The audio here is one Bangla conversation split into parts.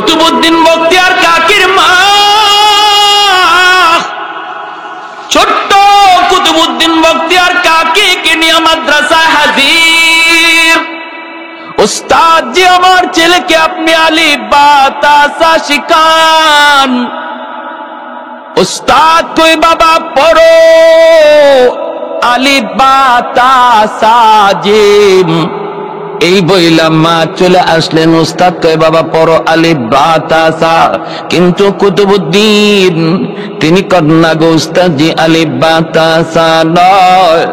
কুতুবউদ্দিন বখতিয়ার কাকির মা ছোট্ট কুতুবউদ্দিন বখতিয়ার কাকিকে নিয়ে মাদ্রাসায় হাজির। উস্তাদ জি, আমার ছেলেকে আপনি আলিফ বা তা সা শিখান। উস্তাদ কই বাবা পড়ো আলিফ বা তা সা জিম। এই বইলা মা চলে আসলেন। উস্তাদ কয় বাবা পড়ো আলিফ বা তা সা। কিন্তু কুতুবউদ্দিন তিনি কন্যা গো উস্তাদ জি, আলিফ বা তা সা নয়,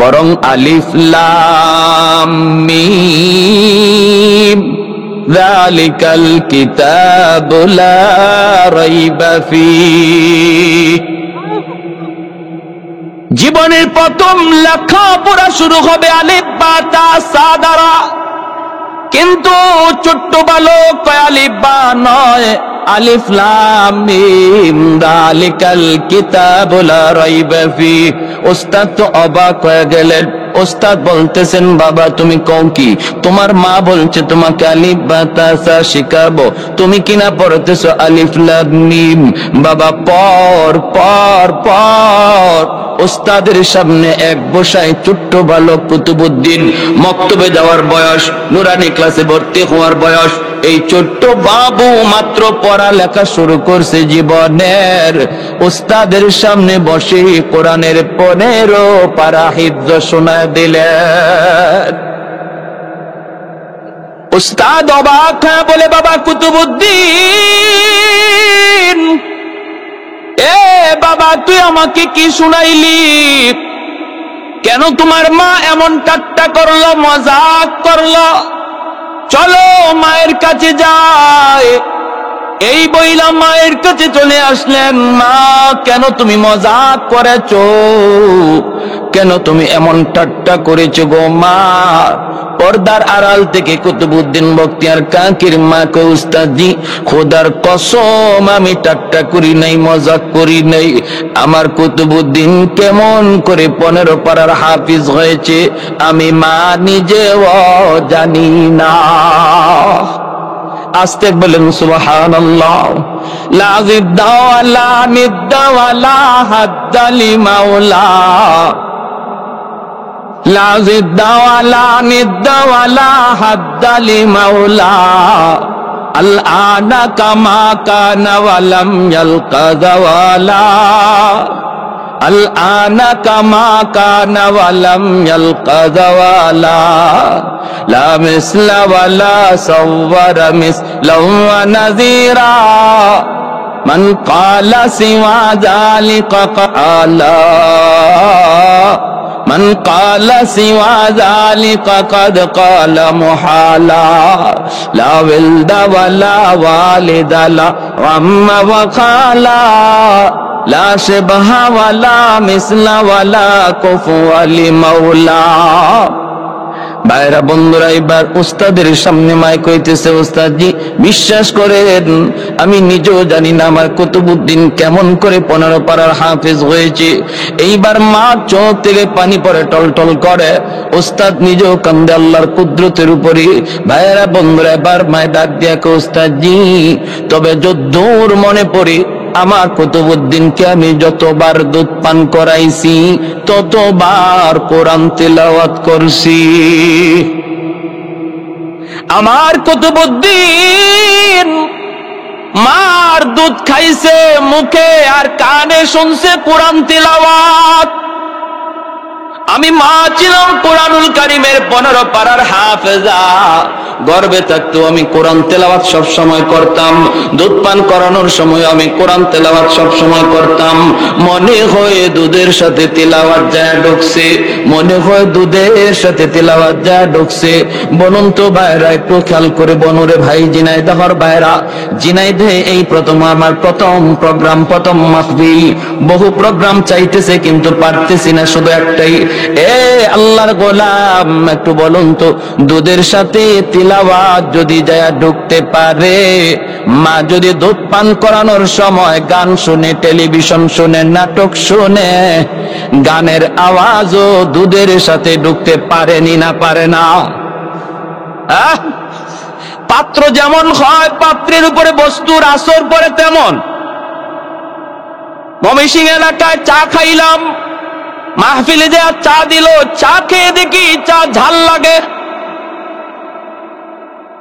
বরং আলিফ লাম মিম যালিকাল কিতাবু লা রাইবা ফীহ। জীবনের প্রথম লেখাপড়া শুরু হবে আলিফ বা তা সা দ্বারা, কিন্তু ছোট্ট বালক কয় আলিফ বা নয়, আলিফ লাম মিম যালিকাল কিতাবু লা রাইবা ফীহ। ওস্তাদ তো অবাক হয়ে গেলেন। ওস্তাদ বলতেছেন বাবা তুমি কও কি? তোমার মা বলছে তোমাকে আলিফ বা তা সা শিখাবো, তুমি কিনা পড়তেছো আলিফ লাম মিম। বাবা পড় পড় পড়। ওস্তাদের সামনে এক বসায় ছোট্ট বালক কুতুবউদ্দিন, মক্তবে যাওয়ার বয়স, নুরানি ক্লাসে ভর্তি হওয়ার বয়স। এই ছোট্ট বাবু মাত্র পড়ালেখা শুরু করছে জীবনের। ওস্তাদের সামনে বসে কোরআনের 15 পারা হিফজ শোনায় দিলেন। ওস্তাদ অবাক হয়ে বলে বাবা কুতুবউদ্দিন, এ বাবা তুই আমাকে কি শুনাইলি? কেন তোমার মা এমন ঠাট্টা করলো, মজাক করলো? চলো মায়ের কাছে যাই। এই বইলা মায়ের কাছে চলে আসলেন। মা কেন তুমি মজাক করেছো? কেন তুমি এমন ঠাট্টা করেছো গো মা? পর্দার আড়াল থেকে কুতুবউদ্দিন বখতিয়ার কাকির মা কয় উস্তাদ জি, খোদার কসম আমি ঠাট্টা করি নাই, মজাক করি নাই। আমার কুতুবউদ্দিন কেমন করে 15 পারার হাফিজ হয়েছে আমি মা নিজেও জানি না। আস্তে বলেন সুবহানাল্লাহ। লা জিদ্দা ওয়ালা নিদ্দা ওয়ালা হাদ্দা লিমাওলা, লা জিদ্দা ওয়ালা নিদ্দা ওয়ালা হাদ্দা লিমাওলা, আল আনা কামা কানা ওয়ালাম ইয়ালকা যাওয়ালা, আল আনা কামা কানা ওয়ালাম ইয়ালকা যাওয়ালা, লা মিসলা ওয়ালা সাওয়ারা মিসলাহু ওয়া নাযীরা, মান ক্বালা সিওয়া যালিকা ক্বালা, মান ক্বালা সিওয়া যালিকা ক্বাদ ক্বালা মুহালা, লা ওয়ালদা ওয়ালা ওয়ালিদা লা আম্মা ওয়া খালা, লা শিবহা ওয়ালা মিসলা ওয়ালা কুফুয়া লিমাওলা। ভাইরা বন্ধুরা, এবার উস্তাদের সামনে মাইক হইতেছে। উস্তাদ জি বিশ্বাস করেন আমি নিজেও জানি না আমার কুতুবউদ্দিন কেমন করে 15 পারার হাফেজ হয়েছে। এইবার মা চোখ থেকে পানি পড়ে টলটল করে। উস্তাদ নিজেও কান্দে আল্লাহর কুদরতের উপরে। ভাইরা বন্ধুরা, এবার মায় ডাক দিয়া কয় উস্তাদ জি, তবে যদ্দূর মনে পড়ে আমার কুতুবউদ্দিনকে আমি যতবার দুধ পান করাইছি ততবার কোরআন তেলাওয়াত করছি। আমার কুতুবউদ্দিন মার দুধ খাইছে মুখে আর কানে শুনছে কোরআন তেলাওয়াত। আমি মা ছিলাম কোরআনুল কারীমের 15 পারার হাফেজা। গর্বে থাকতো আমি কোরআন তেলাওয়াত সব সময় করতাম। দুধ পান করানোর সময় আমি কোরআন তেলাওয়াত সব সময় করতাম। মনে হয় দুধের সাথে তেলাওয়াত যায় ঢুকছে, মনে হয় দুধের সাথে তেলাওয়াত যায় ঢুকছে। বলুন তো ভাইরা, একটু খেয়াল করে বনুরে ভাই, ঝিনাইদহর ভাইরা, ঝিনাইদহে এই প্রথম আমার প্রথম প্রোগ্রাম, প্রথম মাহফিল। বহু প্রোগ্রাম চাইতেছে কিন্তু পারতেছি না, শুধু একটাই। এ আল্লাহর গোলাম, একটু বলুন তো দুধের সাথে তিলাওয়াত যদি যায় ঢুকতে পারে, মা যদি দুধ পান করানোর সময় গান শুনে, টেলিভিশন শুনে, নাটক শুনে, গানের আওয়াজও দুধের সাথে ঢুকতে পারেনি না পারে না? পাত্র যেমন হয়, পাত্রের উপরে বস্তুর আসর পড়ে তেমন। ময়মনসিংহ এলাকায় চা খাইলাম, মাহফিলে যে চা দিল, চা খেয়ে দেখি চা ঝাল লাগে।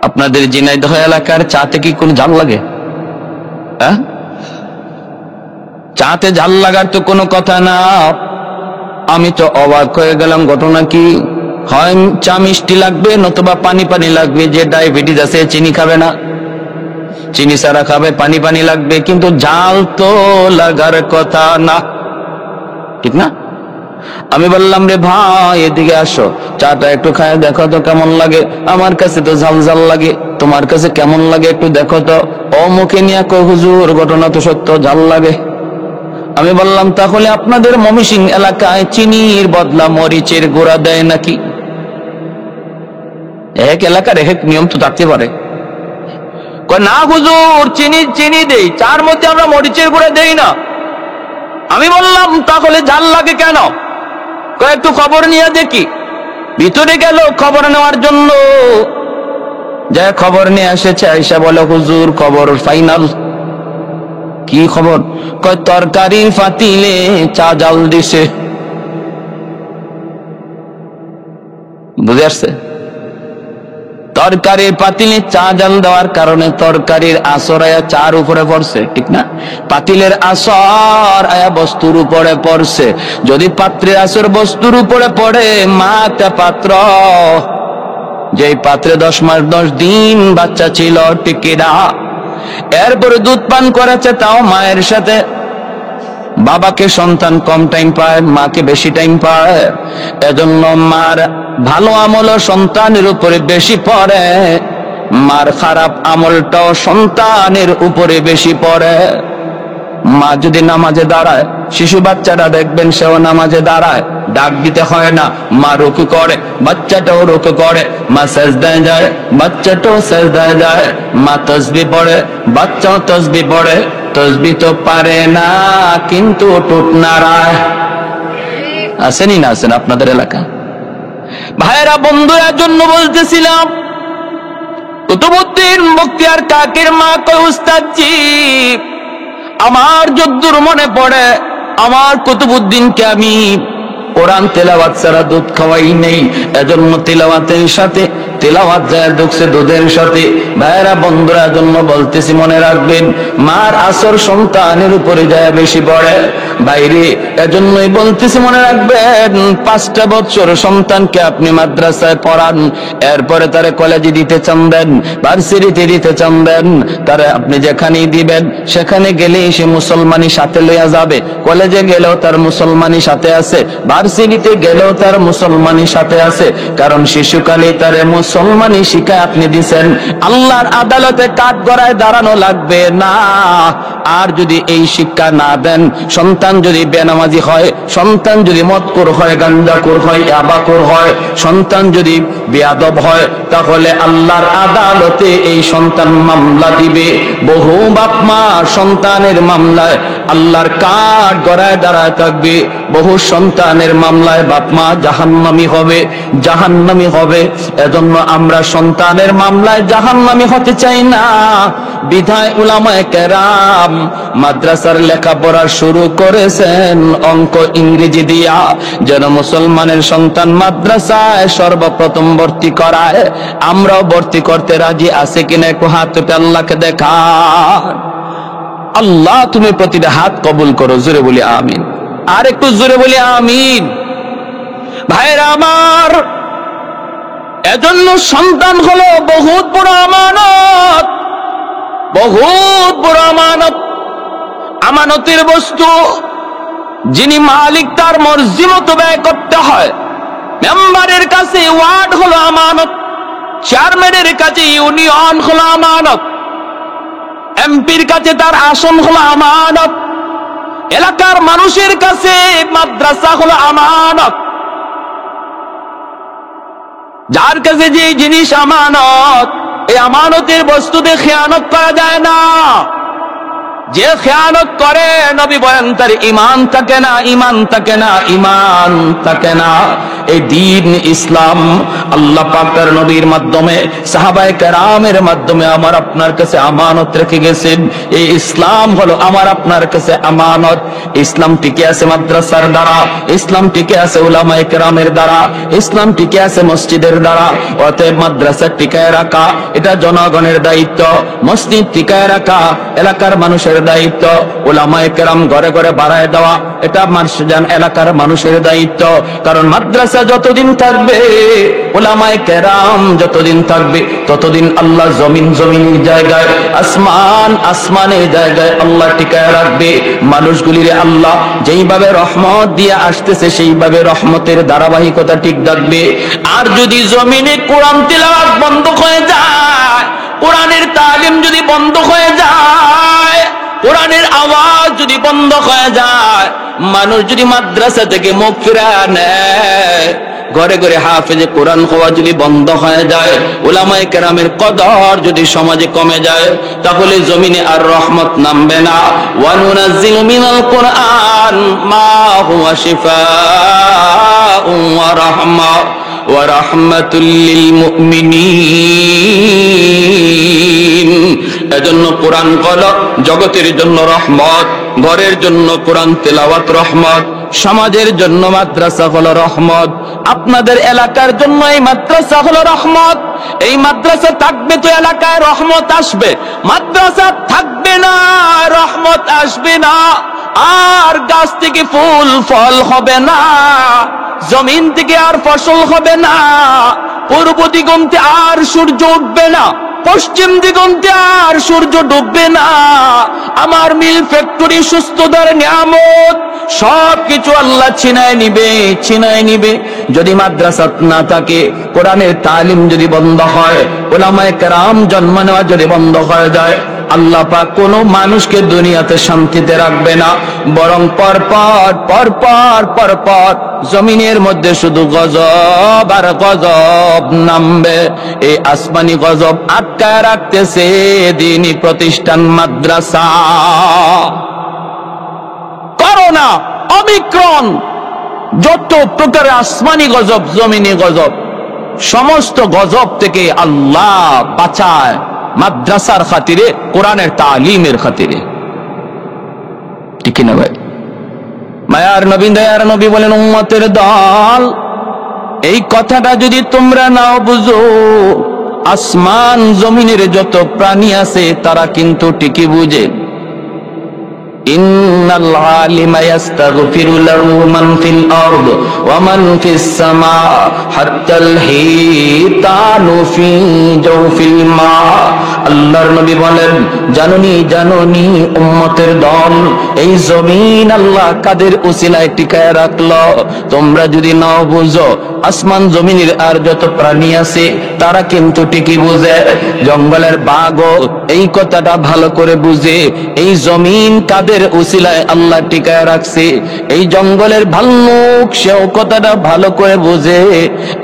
আপনাদের ঝিনাইদহ এলাকার চাতে কি কোন ঝাল লাগে? হ্যাঁ, চাতে ঝাল লাগার তো কোনো কথা না। আমি তো অবাক হয়ে গেলাম। ঘটনা কি? হয় চা মিষ্টি লাগবে, নতুবা পানি পানি লাগবে। যে ডায়াবেটিস আছে চিনি খাবে না, চিনি ছাড়া খাবে, পানি পানি লাগবে, কিন্তু ঝাল তো লাগার কথা না, ঠিক না? আমি বললাম, রে ভাই এদিকে আসো, চাটা একটু খায় দেখো তো কেমন লাগে। আমার কাছে তো ঝাল ঝাল লাগে, তোমার কাছে কেমন লাগে একটু দেখো তো। ও মুখে নিয়ে কই, হুজুর ঘটনা তো সত্য, ঝাল লাগে। আমি বললাম, তাহলে আপনাদের ময়মনসিংহ এলাকায় চিনির বদলা মরিচের গুঁড়া দেয় নাকি? এক এলাকার এক নিয়ম তো থাকতে পারে। না হুজুর, চিনি দেই, চার মধ্যে আমরা মরিচের গুঁড়া দেই না। আমি বললাম, তাহলে ঝাল লাগে কেন? একটু খবর নিয়ে দেখি। ভিতরে গেল খবর নেওয়ার জন্য, যা খবর নিয়ে এসেছে, আয়সা বলে, হুজুর খবর ফাইনাল। কি খবর? কয় তরকারি ফাতিলে চা জাল দিছে। বুঝে আসছে? তরকারির পাতিলে চা জাল দেওয়ার কারণে তরকারির আসর আয়া চার উপরে পড়ছে, ঠিক না? পাতিলের আসর আয়া বস্তুর উপরে পড়ছে। যদি পাত্রের আসর বস্তুর উপরে পড়ে, মাটা পাত্র, যেই পাত্রে 10 মাস 10 দিন বাচ্চা ছিল টিকিরা, এরপরে দুধ পান করেছে, তাও মায়ের সাথে। বাবাকে সন্তান কম টাইম পায়, মাকে বেশি টাইম পায়। এজন্য মার ভালো আমল সন্তানের উপরে বেশি পড়ে, মার খারাপ আমলটাও সন্তানের উপরে বেশি পড়ে। মা যদি নামাজে দাঁড়ায়, শিশু বাচ্চারা দেখবেন সেও নামাজে দাঁড়ায়, ডাক দিতে হয় না, মা রুকু করে, বাচ্চাটাও রুকু করে। মা সেজদায় যায়, বাচ্চাটাও সেজদায় যায়। মা তাসবিহ পড়ে, বাচ্চাও তাসবিহ পড়ে। তাসবিহ তো পারে না, কিন্তু টুট নাড়ায়। আসেনি না আসেন আপনাদের এলাকা? ভাইরা বন্ধুরা, জন্য বলতেছিলাম, কুতুবউদ্দিন বখতিয়ার কাকের মা কয়, উস্তাদজি আমার যদ্দুর মনে পড়ে, আমার কুতুবউদ্দিনকে আমি কোরআন তেলাওয়াত ছাড়া দুধ খাওয়াই নেই। এজন্য তেলাওয়াতের সাথে তেলাওয়াত যায় ঢুকছে দুধের সাথে। ভাইরা বন্ধুরা, জন্য বলতেছি, মনে রাখবেন, মার আসর সন্তানের উপরে যায় বেশি পড়ে। বাইরে এজন্যই বলতেছি, মনে রাখবেন, 5টা বছর সন্তানকে আপনি মাদ্রাসায় পড়ান, এরপরে তারে কলেজে দিতে চান দেন, ভার্সিটিতে দিতে চান দেন, তারে আপনি যেখানেই দিবেন সেখানে গেলেই সে মুসলমানি সাথে লইয়া যাবে। কলেজে গেলেও তার মুসলমানি সাথে আছে, ভার্সিটিতে গেলেও তার মুসলমানি সাথে আছে, কারণ শিশুকালে তারে মুসলমানি শিক্ষা আপনি দিছেন। আল্লাহর আদালতে কাঠ গড়ায় দাঁড়ানো লাগবে না। আর যদি এই শিক্ষা না দেন, সন্তান যদি বেনামাজি হয়, সন্তান যদি মদখোর হয়, গাঞ্জাখোর হয়, ইয়াবাখোর হয়, সন্তান যদি বেয়াদব হয়, তাহলে আল্লাহর আদালতে এই সন্তান মামলা দিবে। বহু বাপ মা সন্তানের মামলায় আল্লাহর কাঠ গড়ায় দাঁড়ায় থাকবে। বহু সন্তানের মামলায় বাপ মা জাহান্নামী হবে, জাহান্নামী হবে। এজন্য আমরা সন্তানের মামলায় জাহান্নামী হতে চাই না। বিধায় উলামায়ে কেরাম মাদ্রাসার লেখাপড়া শুরু করেছেন অঙ্ক ইংরেজি দিয়া, যেন মুসলমানের সন্তান মাদ্রাসায় সর্বপ্রথম ভর্তি করায়। আমরাও ভর্তি করতে রাজি আছে কিনা একটু হাত তুলে আল্লাহকে দেখা। আল্লাহ তুমি প্রতিটা হাত কবুল করো, জোরে বলি আমিন। আর একটু জোরে বলি আমিন। ভাইরা আমার, এজন্য সন্তান হলো বহুত বড় আমানত, বহুত বড় আমানত। আমানতের বস্তু, যিনি মালিক তার মর্জি মতো ব্যয় করতে হয়। মেম্বারের কাছে ওয়ার্ড হলো আমানত, চেয়ারম্যানের কাছে ইউনিয়ন হলো আমানত, এমপির কাছে তার আসন হলো আমানত, এলাকার মানুষের কাছে মাদ্রাসা হলো আমানত। যার কাছে যে জিনিস আমানত, এই আমানতের বস্তুতে খেয়ানত করা যায় না। যে খেয়ানত করে, নবী বলেন তার ঈমান থাকে না, ঈমান থাকে না, ঈমান থাকে না। এই দ্বীন ইসলাম আল্লাহ পাক তার নবীর মাধ্যমে সাহাবায়ে কেরামের মাধ্যমে আমার আপনার কাছে আমানত রেখে গেছেন। এই ইসলাম হলো আমার আপনার কাছে আমানত। ইসলাম টিকে আছে মাদ্রাসার দ্বারা, ইসলাম টিকে আছে উলামায়ে কেরামের দ্বারা, ইসলাম টিকে আছে মসজিদের দ্বারা। অতএব মাদ্রাসা টিকায় রাখা এটা জনগণের দায়িত্ব, মসজিদ টিকায় রাখা এলাকার মানুষের দায়িত্ব, উলামায়ে কেরাম ঘরে ঘরে বাড়ায় দেওয়া এটা এলাকার মানুষের দায়িত্ব। কারণ মাদ্রাসা যতদিন থাকবে, উলামায়ে কেরাম যতদিন থাকবে, ততদিন আল্লাহ জমিনের জায়গায়, আসমানের জায়গায় আল্লাহ টিকায় রাখবে। মানুষগুলির আল্লাহ যেইভাবে রহমত দিয়ে আসতেছে সেইভাবে রহমতের ধারাবাহিকতা ঠিক থাকবে। আর যদি জমিনে কোরআন তিলাওয়াত বন্ধ হয়ে যায়, কোরআনের তালিম যদি বন্ধ হয়ে যায়, কোরআনের আওয়াজ যদি বন্ধ হয়ে যায়, মানুষ যদি মাদ্রাসা থেকে মুখ ফিরায় নেয়, ঘরে ঘরে হাফেজে কোরআন হওয়া যদি বন্ধ হয়ে যায়, উলামায়ে কেরামের কদর যদি সমাজে কমে যায়, তাহলে জমিনে আর রহমত নামবে না। ওয়া নুনাজ্জিলু মিনাল কুরআন মা হুয়া শিফাউন ওয়া রাহমা ওয়া রাহমাতুল লিল মুমিনিন। এজন্য কোরআন হলো জগতের জন্য রহমত, ঘরের জন্য কোরআন তেলাওয়াত রহমত, সমাজের জন্য মাদ্রাসা হলো রহমত, আপনাদের এলাকার জন্য এই মাদ্রাসা হলো রহমত। এই মাদ্রাসা থাকবে তো এলাকায় রহমত আসবে, মাদ্রাসা থাকবে না রহমত আসবে না। আর গাছ থেকে ফুল ফল হবে না, জমিন থেকে আর ফসল হবে না, পূর্ব দিগন্তে আর সূর্য উঠবে না, পশ্চিম দিগন্তে আর সূর্য ডুববে না। আমার মিল ফ্যাক্টরি সুস্থতার নিয়ামত সবকিছু আল্লাহ ছিনায় নিবে। যদি মাদ্রাসা না থাকে, কোরআনের তালিম যদি বন্ধ হয়, উলামায়ে কেরাম জন্ম নেওয়া যদি বন্ধ হয়ে যায়, আল্লাহ পাক কোনো মানুষকে দুনিয়াতে শান্তিতে রাখবে না, বরং পরপর জমিনের মধ্যে শুধু গজব আর গজব নামবে। এই আসমানি গজব আটকায় রাখতেছে দ্বীনি প্রতিষ্ঠান মাদ্রাসা। করোনা, অমিক্রন, যত প্রকারের আসমানি গজব, জমিনি গজব, সমস্ত গজব থেকে আল্লাহ বাঁচায় মাদ্রাসার খাতিরে, কোরআনের তালিমের খাতিরে। ঠিক না ভাই? মায়ার নবী, দয়ার নবী বলেন, উম্মতের দল, এই কথাটা যদি তোমরা নাও বুঝো, আসমান জমিনের যত প্রাণী আছে তারা কিন্তু ঠিকই বুঝে। ইন্নাল আলিমা ইস্তাগফিরু লাহু মান ফিল আরদ ওয়া মান ফিস সামা হাত্তাল হিতানু ফি জাওফিল মা। আল্লাহর নবী বলেন, জাননি উম্মতের দল, এই জমিন আল্লাহ কাদের উসিলায় টিকায় রাখলো। তোমরা যদি নাও বুঝো, আসমান জমিনের আর যত প্রাণী আছে তারা কিন্তু ঠিকই বুঝে। জঙ্গলের বাঘও এই কথাটা ভালো করে বুঝে, এই জমিন কাদের উসিলায় আল্লাহ টিকায় রাখছে। এই জঙ্গলের ভাল্লুক সেও কথাটা ভালো করে বুঝে।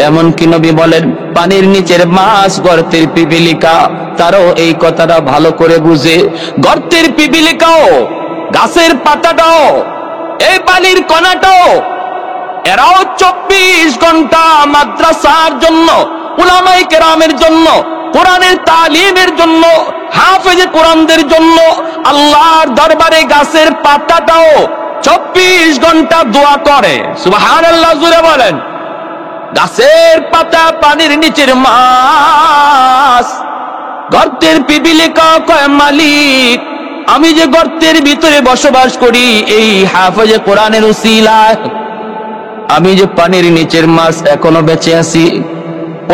এমনকি নবী বলেন, পানির নিচের মাছ, গর্তের পিপিলিকা, তারাও এই কথাটা ভালো করে বুঝে। গর্তের পিপিলিকাও, গাছের পাতাটাও, এই পানির কণাটাও, এরাও 24 ঘন্টা মাদ্রাসার জন্য, উলামায়ে কেরামের জন্য, কোরআনের তালিমের জন্য, হাফেজে কোরআনদের জন্য আল্লাহর দরবারে গাছের পাতাটাও 24 ঘন্টা দোয়া করে। সুবহানাল্লাহ, জোরে বলেন। গাছের পাতা, পানির নিচের মাছ, গর্তের পিপিলিকা কয়, মালিক, আমি যে গর্তের ভিতরে বসবাস করি, এই হাফেজে কোরআনের উসিলায় আমি যে পানির নিচের মাছ এখনো বেঁচে আছি,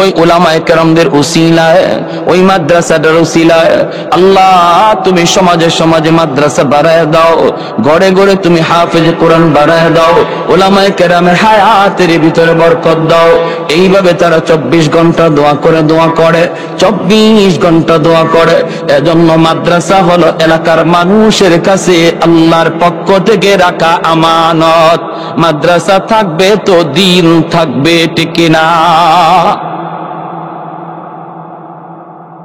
ওই উলামায়ে কেরামদের উসিলায়, ওই মাদ্রাসাটার উসিলায় আল্লাহ তুমি সমাজে মাদ্রাসা বাড়ায় দাও, ঘরে ঘরে তুমি হাফেজে কোরআন বাড়ায় দাও, উলামায়ে কেরামের হায়াতের ভিতরে বরকত দাও। এইভাবে তারা 24 ঘন্টা দোয়া করে 24 ঘন্টা দোয়া করে। এজন্য মাদ্রাসা হলো এলাকার মানুষের কাছে আল্লাহর পক্ষ থেকে রাখা আমানত। মাদ্রাসা থাকবে তো দিন থাকবে, ঠিক না?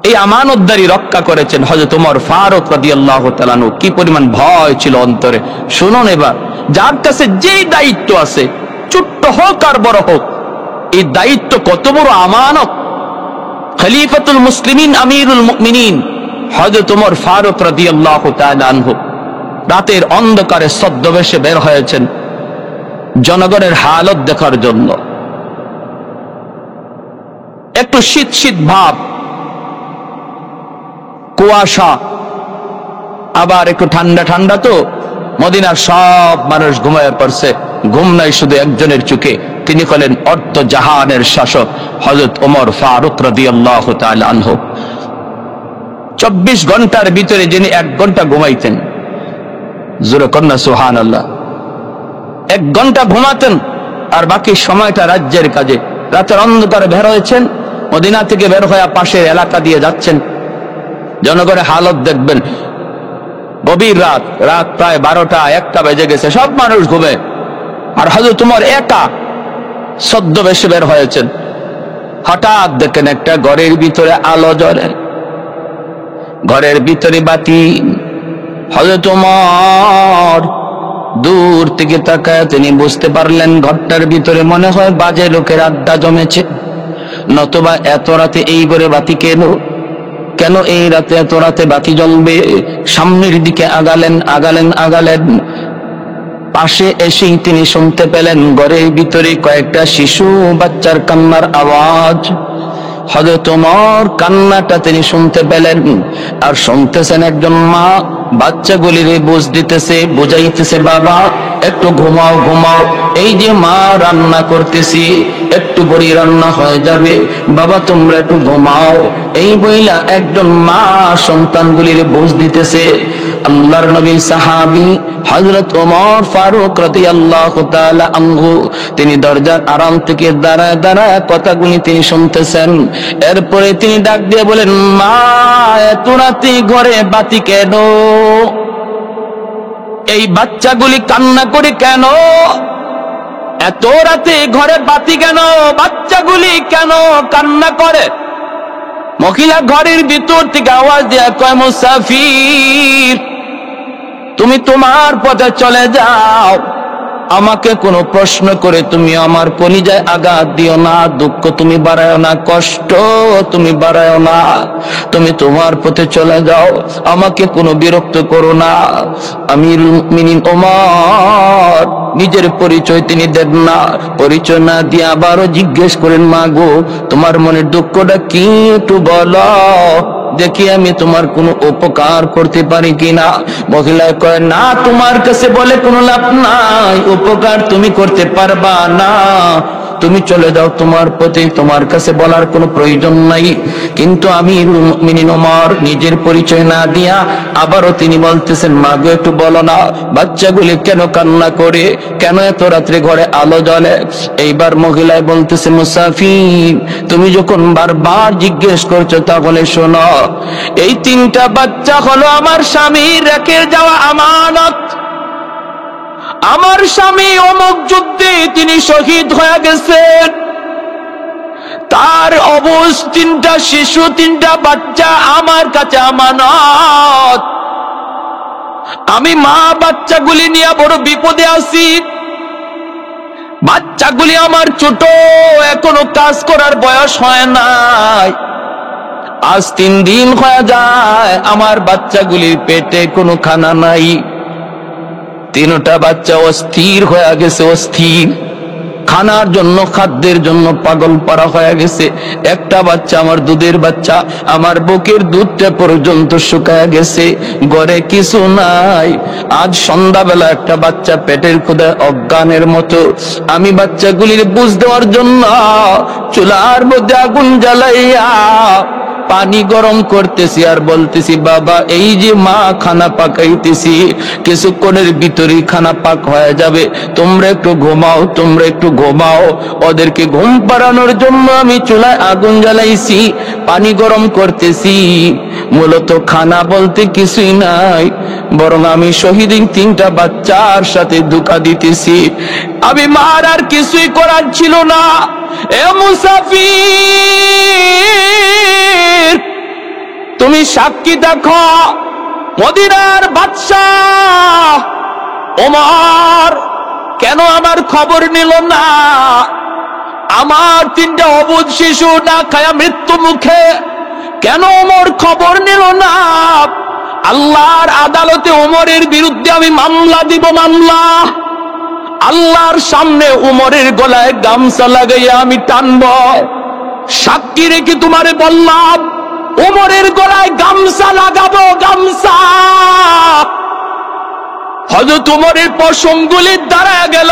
এই আমানতদারি রক্ষা করেছেন হযরত ওমর ফারুক রাদিয়াল্লাহু তাআলা আনহু। কি পরিমাণ ভয় ছিল অন্তরে। শুনুন, এবার যার কাছে যেই দায়িত্ব আছে, ছোট্ট হোক আর বড় হোক, এই দায়িত্ব কত বড় আমানত। খলিফাতুল মুসলিমিন আমিরুল মুমিনিন হযরত ওমর ফারুক রাদিয়াল্লাহু তাআলা আনহু রাতের অন্ধকারে ছদ্মবেশে বের হয়েছেন জনগণের হালত দেখার জন্য। একটু শীত শীত ভাব, কুয়াশা, আবার একটু ঠান্ডা ঠান্ডা। তো মদিনার সব মানুষ ঘুমায় পড়ছে, ঘুম নাই শুধু একজনের চোখে। তিনি হলেন অর্ধ জাহানের শাসক হযরত ওমর ফারুক রাদিয়াল্লাহু তাআলা আনহু। 24 ঘন্টার ভিতরে যিনি 1 ঘন্টা ঘুমাইতেন, জোরে কন্যা সুবহানাল্লাহ, 1 ঘন্টা ঘুমাতেন আর বাকি সময়টা রাজ্যের কাজে। রাতের অন্ধকারে বের হয়েছেন, মদিনা থেকে বের হয়ে পাশের এলাকা দিয়ে যাচ্ছেন। জনগণের হালত দেখবেন, গভীর রাত, রাত প্রায় 12টা 1টা বেজে গেছে, সব মানুষ ঘুমে, আর হযরত ওমর একা ছদ্মবেশে বের হয়েছেন। হঠাৎ দেখেন একটা ঘরের ভিতরে আলো জ্বলে, ঘরের ভিতরে বাতি। হযরত ওমর দূর থেকে তাকায় তিনি বুঝতে পারলেন ঘরটার ভিতরে মনে হয় বাজে লোকের আড্ডা জমেছে, নতুবা এত রাতে এই ঘরে বাতি কেন? কেন এই রাতে এত রাতে বাতি জ্বলবে? সামনের দিকে আগালেন আগালেন আগালেন, পাশে এসেই তিনি শুনতে পেলেন ঘরের ভিতরে কয়েকটা শিশু বাচ্চার কান্নার আওয়াজ। হযরত ওমর কান্নাটা তিনি শুনতে পেলেন, আর শুনতেছেন একজন মা বাচ্চাগুলির বুঝ দিতেছে, বুঝাইতেছে, বাবা একটু ঘুমাও ঘুমাও, এই যে মা রান্না করতেছি, একটু বড়ি রান্না হয়ে যাবে, বাবা তোমরা একটু ঘুমাও। এই বইলা একজন মা সন্তানগুলির বুঝ দিতেছে। আল্লাহর নবী সাহাবী হযরত ওমর ফারুক রাদিয়াল্লাহু তাআলা আনহু তিনি দরজার আড়াল থেকে দাঁড়ায় দাঁড়ায় কথাগুলি তিনি শুনতেছেন। এরপরে তিনি ডাক দিয়ে বলেন, মা এত রাতে ঘরে বাতি কেন? এই বাচ্চাগুলি কান্না করে কেন? এত রাতে ঘরে বাতি কেন? বাচ্চাগুলি কেন কান্না করে? মহিলা ঘরের ভিতর থেকে আওয়াজ দেয়া কয়, মুসাফির তুমি তোমার পথে চলে যাও, আমাকে কোনো প্রশ্ন করে তুমি আমার কলিজায় আঘাত দিও না, দুঃখ তুমি বাড়ায়ো না, কষ্ট তুমি বাড়ায়ো না, তুমি তোমার পথে চলে যাও, আমাকে কোনো বিরক্ত করো না। আমিরুল মুমিনিন ওমর নিজের পরিচয় তিনি দেন না, পরিচয় না দিয়ে আবারও জিজ্ঞেস করেন, মা গো তোমার মনের দুঃখটা কি একটু বলো, দেখি আমি তোমার কোনো উপকার করতে পারি কিনা। মহিলা কয়, না তোমার কাছে বলে কোনো লাভ নাই, উপকার তুমি করতে পারবা না, তুমি চলে যাও তোমার পথে, তোমার কাছে বলার কোনো প্রয়োজন নাই। কিন্তু আমিরুল মুমিনিন ওমর নিজের পরিচয় না দিয়া আবারও তিনি বলতেছেন, মা গো একটু বলো না বাচ্চাগুলি কেন কান্না করে, কেন এত রাত্রে ঘরে আলো জ্বলে? এইবার মহিলায় বলতেছে, মুসাফির তুমি যখন বারবার জিজ্ঞেস করছো তাহলে শোনো, এই 3টা বাচ্চা হলো আমার স্বামীর রেখে যাওয়া আমানত। আমার স্বামী অমুক যুদ্ধে তিনি শহীদ হয়ে গেছেন, তার অবশ 3টা শিশু 3টা বাচ্চা আমার কাছে আমানত। আমি মা বাচ্চাগুলি নিয়ে বড় বিপদে আছি, বাচ্চাগুলি আমার ছোট, এখনো কাজ করার বয়স হয় নাই, আজ 3 দিন হয়ে যায় আমার বাচ্চাগুলির পেটে কোনো খানা নাই। 3টা বাচ্চা অস্থির হয়ে গেছে, অস্থির, খানার জন্য খাদ্যের জন্য পাগল পারা হয়ে গেছে। একটা বাচ্চা আমার দুধের বাচ্চা, আমার বুকের দুধটা পর্যন্ত শুকায় গেছে, ঘরে কিছু নাই। আজ সন্ধ্যাবেলা একটা বাচ্চা পেটের ক্ষুধায় অজ্ঞানের মতো, আমি বাচ্চাগুলির বুঝ দেওয়ার জন্য চুলার মধ্যে আগুন জ্বালাইয়া পানি গরম করতেছি আর বলতেছি, বাবা এই যে মা খানা পাকাইতেছি, কিছুক্ষণের ভিতরেই খানা পাক হয়ে যাবে, তোমরা একটু ঘুমাও, তোমরা একটু ঘুমাও। ওদেরকে ঘুম পাড়ানোর জন্য আমি চুলায় আগুন জ্বালাইছি, পানি গরম করতেছি। মূলত খানা বলতে কিছুই নাই, বরং আমি শহীদিন 3টা বাচ্চার সাথে ধোঁকা দিতেছি। আমি মার আর কিছুই করার ছিল না। এ মুসাফির তুমি সাক্ষী দেখো, মদিনার বাদশাহ ওমর কেন আমার খবর নিল না? আমার তিনটা অবুঝ শিশু না খায়া মৃত্যু মুখে, কেন ওমর খবর নিল না? আল্লাহর আদালতে ওমরের বিরুদ্ধে আমি মামলা দিব, মামলা। আল্লাহর সামনে ওমরের গলায় গামছা লাগাইয়া আমি টানব। সাক্ষী রেখে তোমারে বললাম, ওমরের গলায় গামছা লাগাবো, গামছা। হযরত ওমরের পশমগুলি দাঁড়ায় গেল,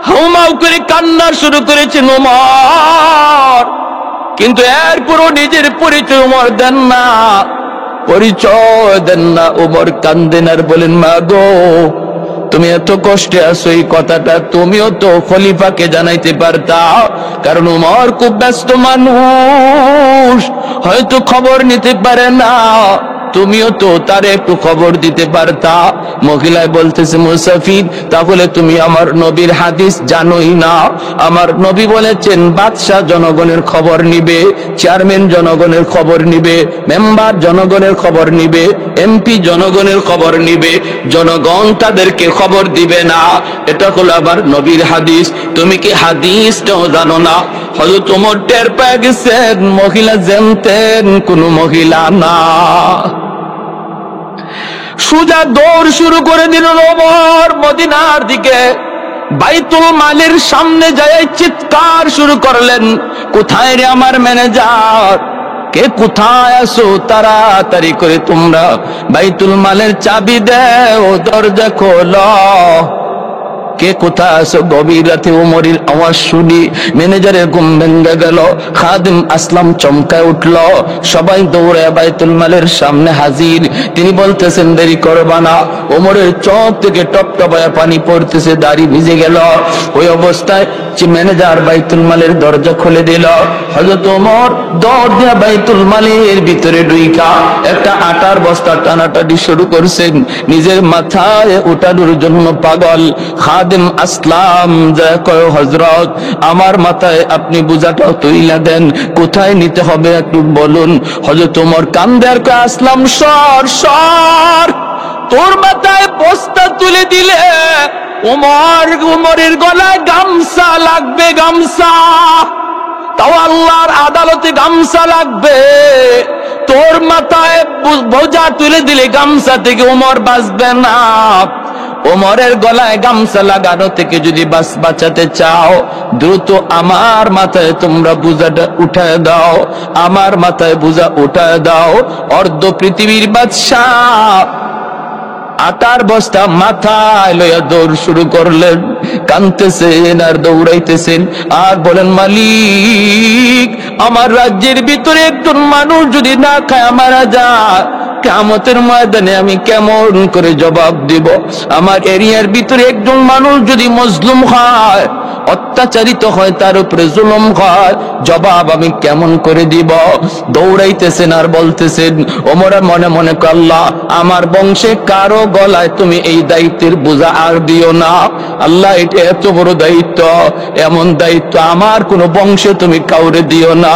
হাউমাউ করে কান্না শুরু করেছেন ওমর। কিন্তু এরপরও নিজের পরিচয় ওমর দেন না, পরিচয় দেন না। ওমর কান্দেন আর বলেন, মা গো, তুমি এত কষ্টে আছো, এই কথাটা তুমিও তো খলিফাকে জানাইতে পারতা। কারণ ওমর খুব ব্যস্ত মানুষ, হয়তো খবর নিতে পারে না, তুমিও তো তার একটু খবর দিতে পারতা। মহিলায় বলতেছে, মুসাফির, তাহলে তুমি আমার নবীর হাদিস জানোই না? আমার নবী বলেছেন, বাদশাহ জনগণের খবর নিবে, চেয়ারম্যান জনগণের খবর নিবে, মেম্বার জনগণের খবর নিবে, এমপি জনগণের খবর নিবে, জনগণ তাদেরকে খবর দিবে না। এটা হলো আমার নবীর হাদিস। তুমি কি হাদিসটাও জানো না? হযরত ওমর টের পেয়ে গেছেন মহিলা জানতেন কোন মহিলা না। সোজা দৌড় শুরু করে দিল ওমর মদিনার দিকে। বাইতুল মালের সামনে যায় চিৎকার শুরু করলেন, কোথায় রে আমার ম্যানেজার? কে কোথায় আছো? তাড়াতাড়ি করে তোমরা বাইতুল মালের চাবি দাও, দরজা খোলো। কে কোথায় আছো? গভীর রাতে ওমরের আওয়াজ শুনি ম্যানেজারের ঘুম ভেঙে গেল। খাদিম আসলাম চমকায় উঠল, সবাই দৌড়ে বাইতুল মালের সামনে হাজির। তিনি বলতেছেন, দেরি করবা না। ওমরের চোখ থেকে টপটপায়া পানি পড়তেছে, দাড়ি ভিজে গেল। ওই অবস্থায় ম্যানেজার বাইতুল মালের দরজা খুলে দিল। হযরত ওমর দৌড় দিয়া বাইতুল মালের ভিতরে ঢুইকা একটা আটার বস্তা টানাটানি শুরু করছেন, নিজের মাথায় উঠানোর জন্য পাগল। খাদিম আসলাম যা কয়, হযরত, আমার মাথায় আপনি বোঝাটাও তুইলা দেন, কোথায় নিতে হবে একটু বলুন। হযরত ওমর কান্দে আর কয়, আসলাম সর সর, তোর মাথায় বস্তা তুলে দিলে ওমরের গলায় গামছা লাগবে, গামছা। তাও আল্লাহর আদালতে গামছা লাগবে। তোর মাথায় বোঝা তুলে দিলে গামছা থেকে ওমর বাঁচবে না। ওমরের গলায় গামছা লাগানো থেকে যদি বাঁচাতে চাও, দ্রুত আমার মাথায় তোমরা বোঝাটা উঠায় দাও, আমার মাথায় বোঝা উঠায় দাও। অর্ধ পৃথিবীর বাদশাহ আটার বস্তা মাথায় লইয়া দৌড় শুরু করলেন, কাঁদতেছেন আর দৌড়াইতেছেন আর বলেন, মালিক, আমার রাজ্যের ভিতরে একজন মানুষ যদি না খায় মারা যায়, কিয়ামতের ময়দানে আমি কেমন করে জবাব দিব? আমার এরিয়ার ভিতরে একজন মানুষ যদি মজলুম হয়, অত্যাচারিত হয়, তার উপরে জুলুম হয়, জবাব আমি কেমন করে দিব? দৌড়াইতেছেন আর বলতেছেন। ওমর মনে মনে আল্লাহ, আমার বংশে কারো গলায় তুমি এই দায়িত্বের বোঝা আর দিও না। আল্লাহ, এটা এত বড় দায়িত্ব, এমন দায়িত্ব আমার কোন বংশে তুমি কাউরে দিও না।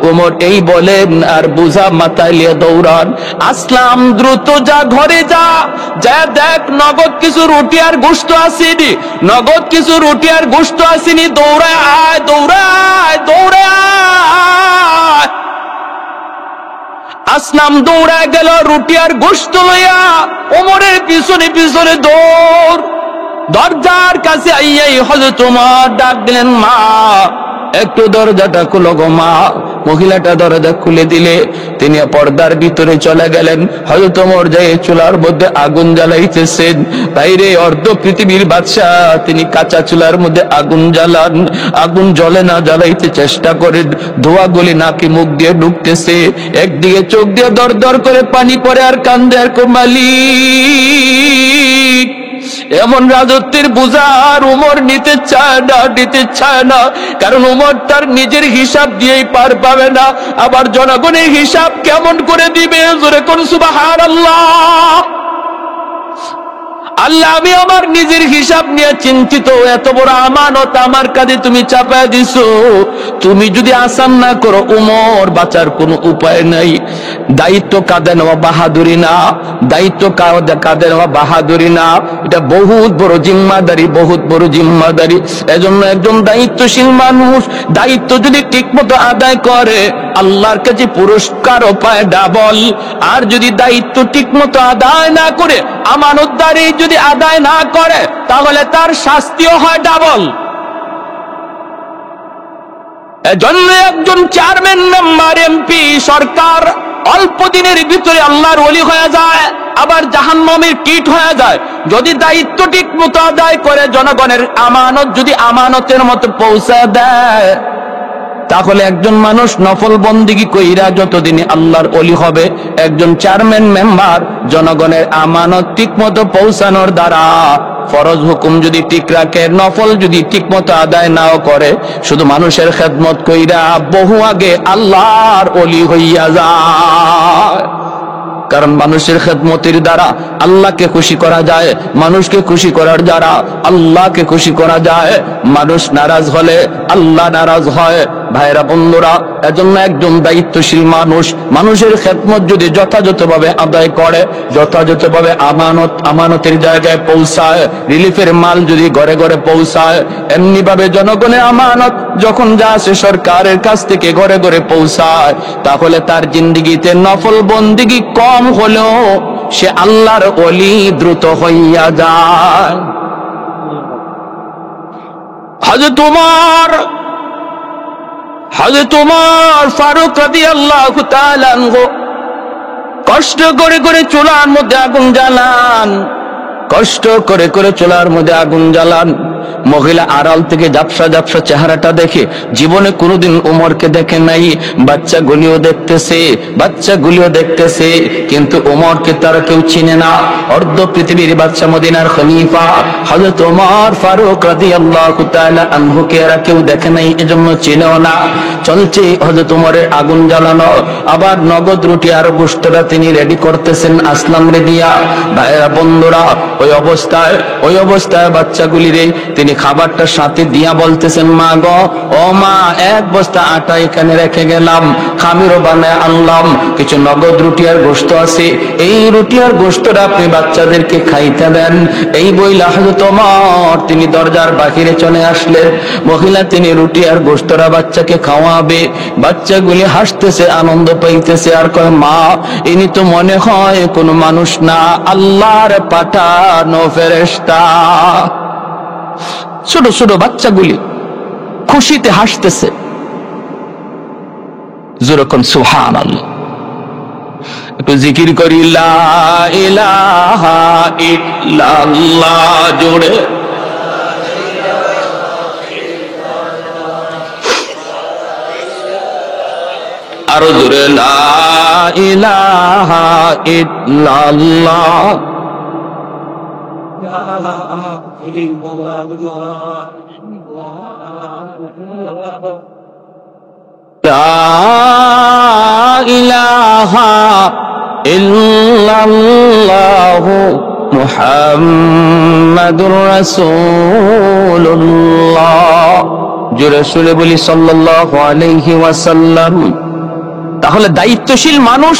ওমর এই বলেন আর বোঝা মাথায় নিয়ে দৌড়ান। আসলাম, দ্রুত যা, ঘরে যা, যা দেখ নগদ কিছু রুটি আর গোশত আসেনি, নগদ কিছু রুটি আর গোশত আসেনি, দৌড়ায় আয়, দৌড়ায়, দৌড়ায়। আসলাম দৌড়ায় গেল রুটি আর গোশত লইয়া, ওমরের পিছনে পিছনে দৌড়। দরজার কাছে আইয়াই হযরত ওমর ডাক দিলেন, মা, একটু দরজাটা খুলো গো মা। মহিলাটা দরজা খুলে দিলে তিনি পর্দার ভিতরে চলে গেলেন। হযরত ওমর যাই চুলার মধ্যে আগুন জ্বালাইতেছেন। বাইরে অর্ধ পৃথিবীর বাদশাহ, তিনি কাঁচা চুলার মধ্যে আগুন জ্বালান, আগুন জ্বলে না, জ্বালাইতে চেষ্টা করেন, ধোঁয়াগুলি নাকি মুখ দিয়ে ঢুকতেছে। একদিকে চোখ দিয়ে দর দর করে পানি পড়ে আর কান্দে আর মালিক, এমন রাজত্বের বোঝা আর ওমর নিতে চায় না, নিতে চায় না। কারণ ওমর তার নিজের হিসাব দিয়েই পার পাবে না, আবার জনগণের হিসাব কেমন করে দিবে? জোরে কোন সুবহানাল্লাহ। আল্লাহ, আমি আমার নিজের হিসাব নিয়ে চিন্তিত, এত বড় আমানত আমার কাছে তুমি চাপায় দিছো, তুমি যদি আসান না করো উমর বাঁচার কোনো উপায় নাই। দায়িত্ব কাঁধে নেওয়া বাহাদুরি না, দায়িত্ব কাঁধে নেওয়া বাহাদুরি না, এটা বহুত বড় জিম্মাদারি, বহুত বড় জিম্মাদারি। এজন্য একজন দায়িত্বশীল মানুষ দায়িত্ব যদি ঠিক মতো আদায় করে আল্লাহর কাছে পুরস্কারও পায় ডাবল। আর যদি দায়িত্ব ঠিক মতো আদায় না করে, আমানতদারি যদি আদায় না করে, তাহলে তার শাস্তিও হয় ডাবল। এজন্য একজন চেয়ারম্যান, মেম্বার, এমপি, সরকার অল্প দিনের ভিতরে আল্লাহর ওলি হয়ে যায়, আবার জাহান্নামের কীট হয়ে যায় যদি দায়িত্ব ঠিক মতো আদায় করে, জনগণের আমানত যদি আমানতের মতো পৌঁছে দেয়। তাহলে একজন মানুষ নফল বন্দিগি কইরা যতদিনে আল্লাহর ওলি হবে, একজন চেয়ারম্যান, মেম্বার জনগণের আমানত ঠিক মতো পৌঁছানোর দ্বারা ফরজ হুকুম যদি ঠিক রাখে, নফল যদি ঠিক মতো আদায় নাও করে, শুধু মানুষের খেদমত কইরা বহু আগে আল্লাহর ওলি হইয়া যায়। কারণ মানুষের খেদমতের দ্বারা আল্লাহকে খুশি করা যায়, মানুষকে খুশি করার দ্বারা আল্লাহকে খুশি করা যায়। মানুষ নারাজ হলে আল্লাহ নারাজ হয়। ভাইরা, বন্ধুরা, এজন্য একজন দায়িত্বশীল মানুষ মানুষের খেদমত যদি যথাযথভাবে আদায় করে, যথাযথভাবে আমানতের জায়গায় পৌঁছায়, রিলিফের মাল যদি ঘরে ঘরে পৌঁছায়, এমনি ভাবে জনগণের আমানত যখন যা আসে সরকারের কাছ থেকে ঘরে ঘরে পৌঁছায়, তাহলে তার জিন্দেগিতে নফল বন্দিগি কম হলেও সে আল্লাহর ওলি দ্রুত হইয়া যায়। হযরত উমর ফারুক রাদিয়াল্লাহু তাআলা আনহু কষ্ট করে করে চুলার মধ্যে আগুন জ্বালান, কষ্ট করে করে চুলার মধ্যে আগুন জ্বালান। মহিলা আড়াল থেকে ঝাপসা ঝাপসা চেহারাটা দেখে জীবনে কোনোদিন উমরকে দেখে নাই। বাচ্চাগুলিও দেখতেছে, কিন্তু উমরকে তারা কেউ চিনে না। অর্ধ পৃথিবীর বাচ্চা, মদিনার খলিফা হযরত উমর ফারুক রাদিয়াল্লাহু তাআলা আনহুকে এরা কেউ দেখে নাই, এজন্য চিনেও না। চলছে হযরত উমরের আগুন জ্বালানো, আবার নগদ রুটি আর গোশতটা তিনি রেডি করতেছেন আসলাম রে দিয়া। ভাইরা, বন্ধুরা, ওই অবস্থায় বাচ্চাগুলিরে তিনি খাবারটা সাথে দিয়া বলতেছেন, মা গো, ও মা, এক বস্তা আটা এখানে রেখে গেলাম, খামিরও বানায় আনলাম, কিছু নগদ রুটি আর গোশত আছে, এই রুটি আর গোশতটা আপনি বাচ্চাদেরকে খাইতে দেন। এই বইলা হযরত ওমর তিনি দরজার বাহিরে চলে আসলেন। মহিলা তিনি রুটি আর গোশতরা বাচ্চাকে খাওয়াবে। বাচ্চাগুলি হাসতেছে, আনন্দ পাইতেছে, আর কয়, মা, ইনি তো মনে হয় কোনো মানুষ না, আল্লাহর পাঠানো ফেরেশতা। ছোট ছোট বাচ্চাগুলি খুশিতে হাসতেছে। যেরকম সুবহানাল্লাহ, একটু জিকির করি, লা ইলাহা ইল্লাল্লাহ জোরে। আরো জোরে, লা ইলাহা ইল্লাল্লাহ। লা ইলাহা ইল্লাল্লাহু মুহাম্মাদুর রাসূলুল্লাহ। জোরে সুরে বলি সাল্লাল্লাহু আলাইহি ওয়াসাল্লাম। তাহলে দায়িত্বশীল মানুষ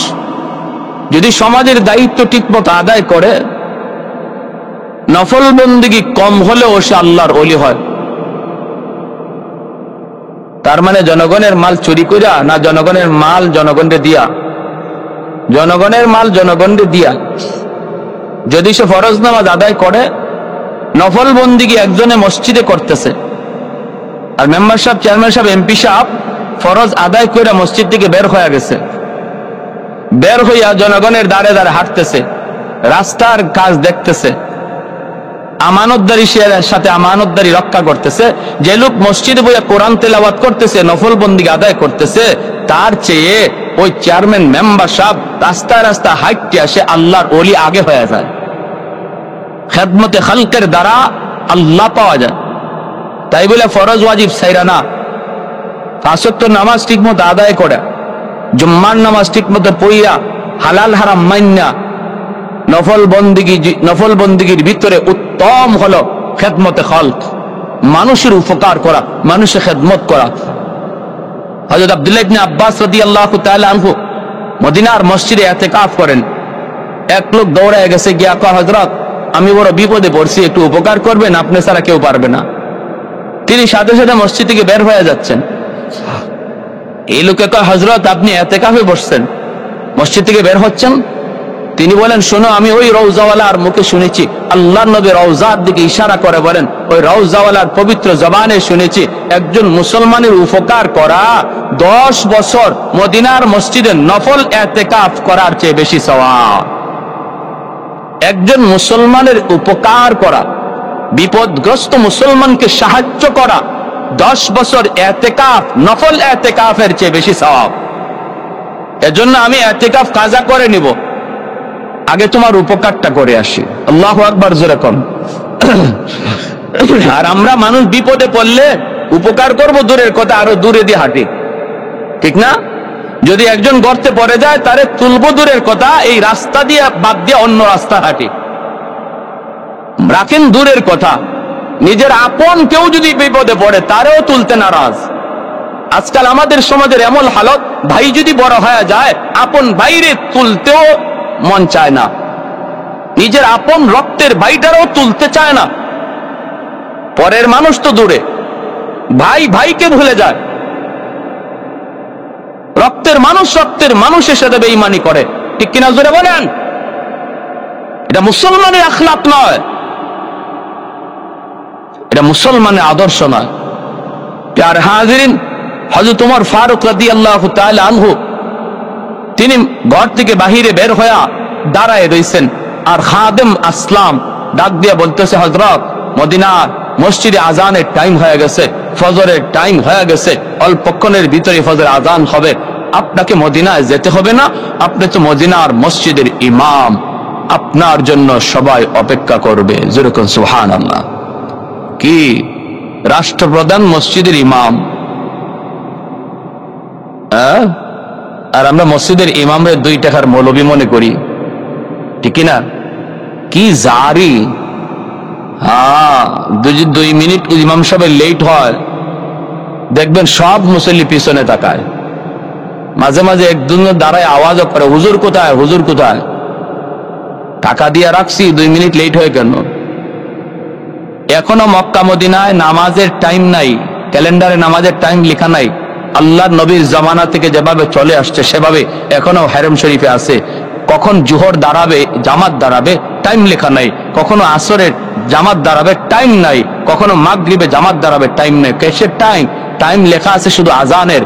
যদি সমাজের দায়িত্ব ঠিকমতো আদায় করে, নফল বন্দেগী কম হলেও সে আল্লাহর ওলি হয়। তার মানে জনগণের মাল চুরি কইরা না, জনগণের মাল জনগণকে দিয়া, জনগণের মাল জনগণকে দিয়া যদি সে ফরজ নামাজ আদায় করে, নফল বন্দেগী একজনে মসজিদে করতেছে, আর মেম্বার সাহেব, চেয়ারম্যান সাহেব, এমপি সাহেব ফরজ আদায় করে মসজিদ থেকে বের হয়ে গেছে, বের হইয়া জনগণের দ্বারে দ্বারে হাঁটতেছে, রাস্তার কাজ দেখতেছে, আমানতদারি সাথে আমানতদারি রক্ষা করতেছে। যে লোক মসজিদে বইয়া কোরআন তেলাওয়াত করতেছে, নফল বন্দিগি আদায় করতেছে, তার চেয়ে ওই চেয়ারম্যান, মেম্বার সাহেব রাস্তায় রাস্তায় হাঁটতে আসে আল্লাহর ওলি আগে হয়ে যায়। খেদমতে খালকের দ্বারা আল্লাহ পাওয়া যায়। তাই বলে ফরজ ওয়াজিব ছাইরা না, পাঁচ ওয়াক্ত নামাজ ঠিক মতো আদায় করে, জুম্মার নামাজ ঠিক মতো পড়িয়া, হালাল হারাম মাইন্না নফল বন্দিগির ভিতরে উত্তম হলো খেদমতে খালক, মানুষের উপকার করা, মানুষের খেদমত করা। হযরত আব্দুল্লাহ ইবনে আব্বাস রাদিয়াল্লাহু তাআলা আনহু মদিনার মসজিদে ইতিকাফ করেন। এক লোক দৌড়ায় গেছে, গিয়া কয়, হযরত আমি বড় বিপদে পড়ছি, একটু উপকার করবেন, আপনি ছাড়া কেউ পারবে না। তিনি সাথে সাথে মসজিদ থেকে বের হয়ে যাচ্ছেন। এই লোকে কয়, হযরত আপনি ইতিকাফে বসছেন, মসজিদ থেকে বের হচ্ছেন? তিনি বলেন, শোনো, আমি ওই রওজাওয়ালার মুখে শুনেছি, আল্লাহর নবী রওজার দিকে ইশারা করে বলেন, ওই রওজাওয়ালার পবিত্র জবানে শুনেছি, একজন মুসলমানের উপকার করা 10 বছর মদিনার মসজিদে নফল ইতিকাফ করার চেয়ে বেশি সওয়াব। একজন মুসলমানের উপকার করা, বিপদগ্রস্ত মুসলমানকে সাহায্য করা 10 বছর ইতিকাফ, নফল ইতিকাফের চেয়ে বেশি সওয়াব। এজন্য আমি ইতিকাফ কাজা করে নিব, আগে তোমার উপকারটা করে আসি। আল্লাহু আকবার, জোরে কোন। আর আমরা মানুষ বিপদে পড়লে উপকার করব দূরের কথা, আরো দূরে দিয়ে হাঁটি, ঠিক না? যদি একজন গর্তে পড়ে যায়, তারে তুলবো দূরের কথা, এই রাস্তা দিয়ে বাদ দিয়ে অন্য রাস্তা হাঁটি। রাখেন দূরের কথা, নিজের আপন কেউ যদি বিপদে পড়ে, তারেও তুলতে নারাজ। আজকাল আমাদের সমাজের এমন হালত, ভাই যদি বড় হয়ে যায়, আপন ভাইরে তুলতেও মন চায় না, নিজের আপন রক্তের ভাইটারও তুলতে চায় না। পরের মানুষ তো দূরে, ভাই ভাইকে ভুলে যায়। রক্তের মানুষের সাথে বেঈমানি করে, ঠিক কিনা জোরে বলেন? এটা মুসলমানের আখলাক নয়, এটা মুসলমানের আদর্শ নয়। প্যার হাজিরিন, হযরত ওমর ফারুক রাদিয়াল্লাহু তাআলা আনহু তিনি ঘর থেকে বাহিরে বের হয়ে দাঁড়ায় রইছেন, আর খাদেম আসলাম ডাক দিয়ে বলতেছে, হযরত মদিনার মসজিদে আজানের টাইম হয়ে গেছে, ফজরের টাইম হয়ে গেছে, অল্পক্ষণের ভিতরে ফজর আজান হবে, আপনাকে মদিনায় যেতে হবে না, আপনি তো মদিনার মসজিদের ইমাম, আপনার জন্য সবাই অপেক্ষা করবে। যেরকম সুবহানাল্লাহ। কি রাষ্ট্রপ্রধান মসজিদের ইমাম, আর আমরা মসজিদের ইমামরে 2 টাকার মৌলবি মনে করি, ঠিক না? কি জারি! হ্যাঁ, 2 মিনিট ইমাম সাহেব লেট হয়, দেখবেন সব মুসল্লি পিছনে তাকায়, মাঝে মাঝে একজন দাঁড়ায় আওয়াজও করে, হুজুর কোথায়, হুজুর কোথায়? টাকা দিয়ে রাখছি, 2 মিনিট লেট হয়ে কেন? এখনো মক্কা মদিনায় নামাজের টাইম নাই, ক্যালেন্ডারে নামাজের টাইম লেখা নাই। আল্লাহর নবীর জামানা থেকে যেভাবে চলে আসছে সেভাবে এখনো হারম শরীফে আছে। কখন জোহর দাঁড়াবে, জামাত দাঁড়াবে, টাইম লেখা নাই। কখনো আসরের জামাত দাঁড়াবে, টাইম নাই। কখনো মাগরিবে জামাত দাঁড়াবে, টাইম নাই। কিসের টাইম? টাইম লেখা আছে শুধু আজানের,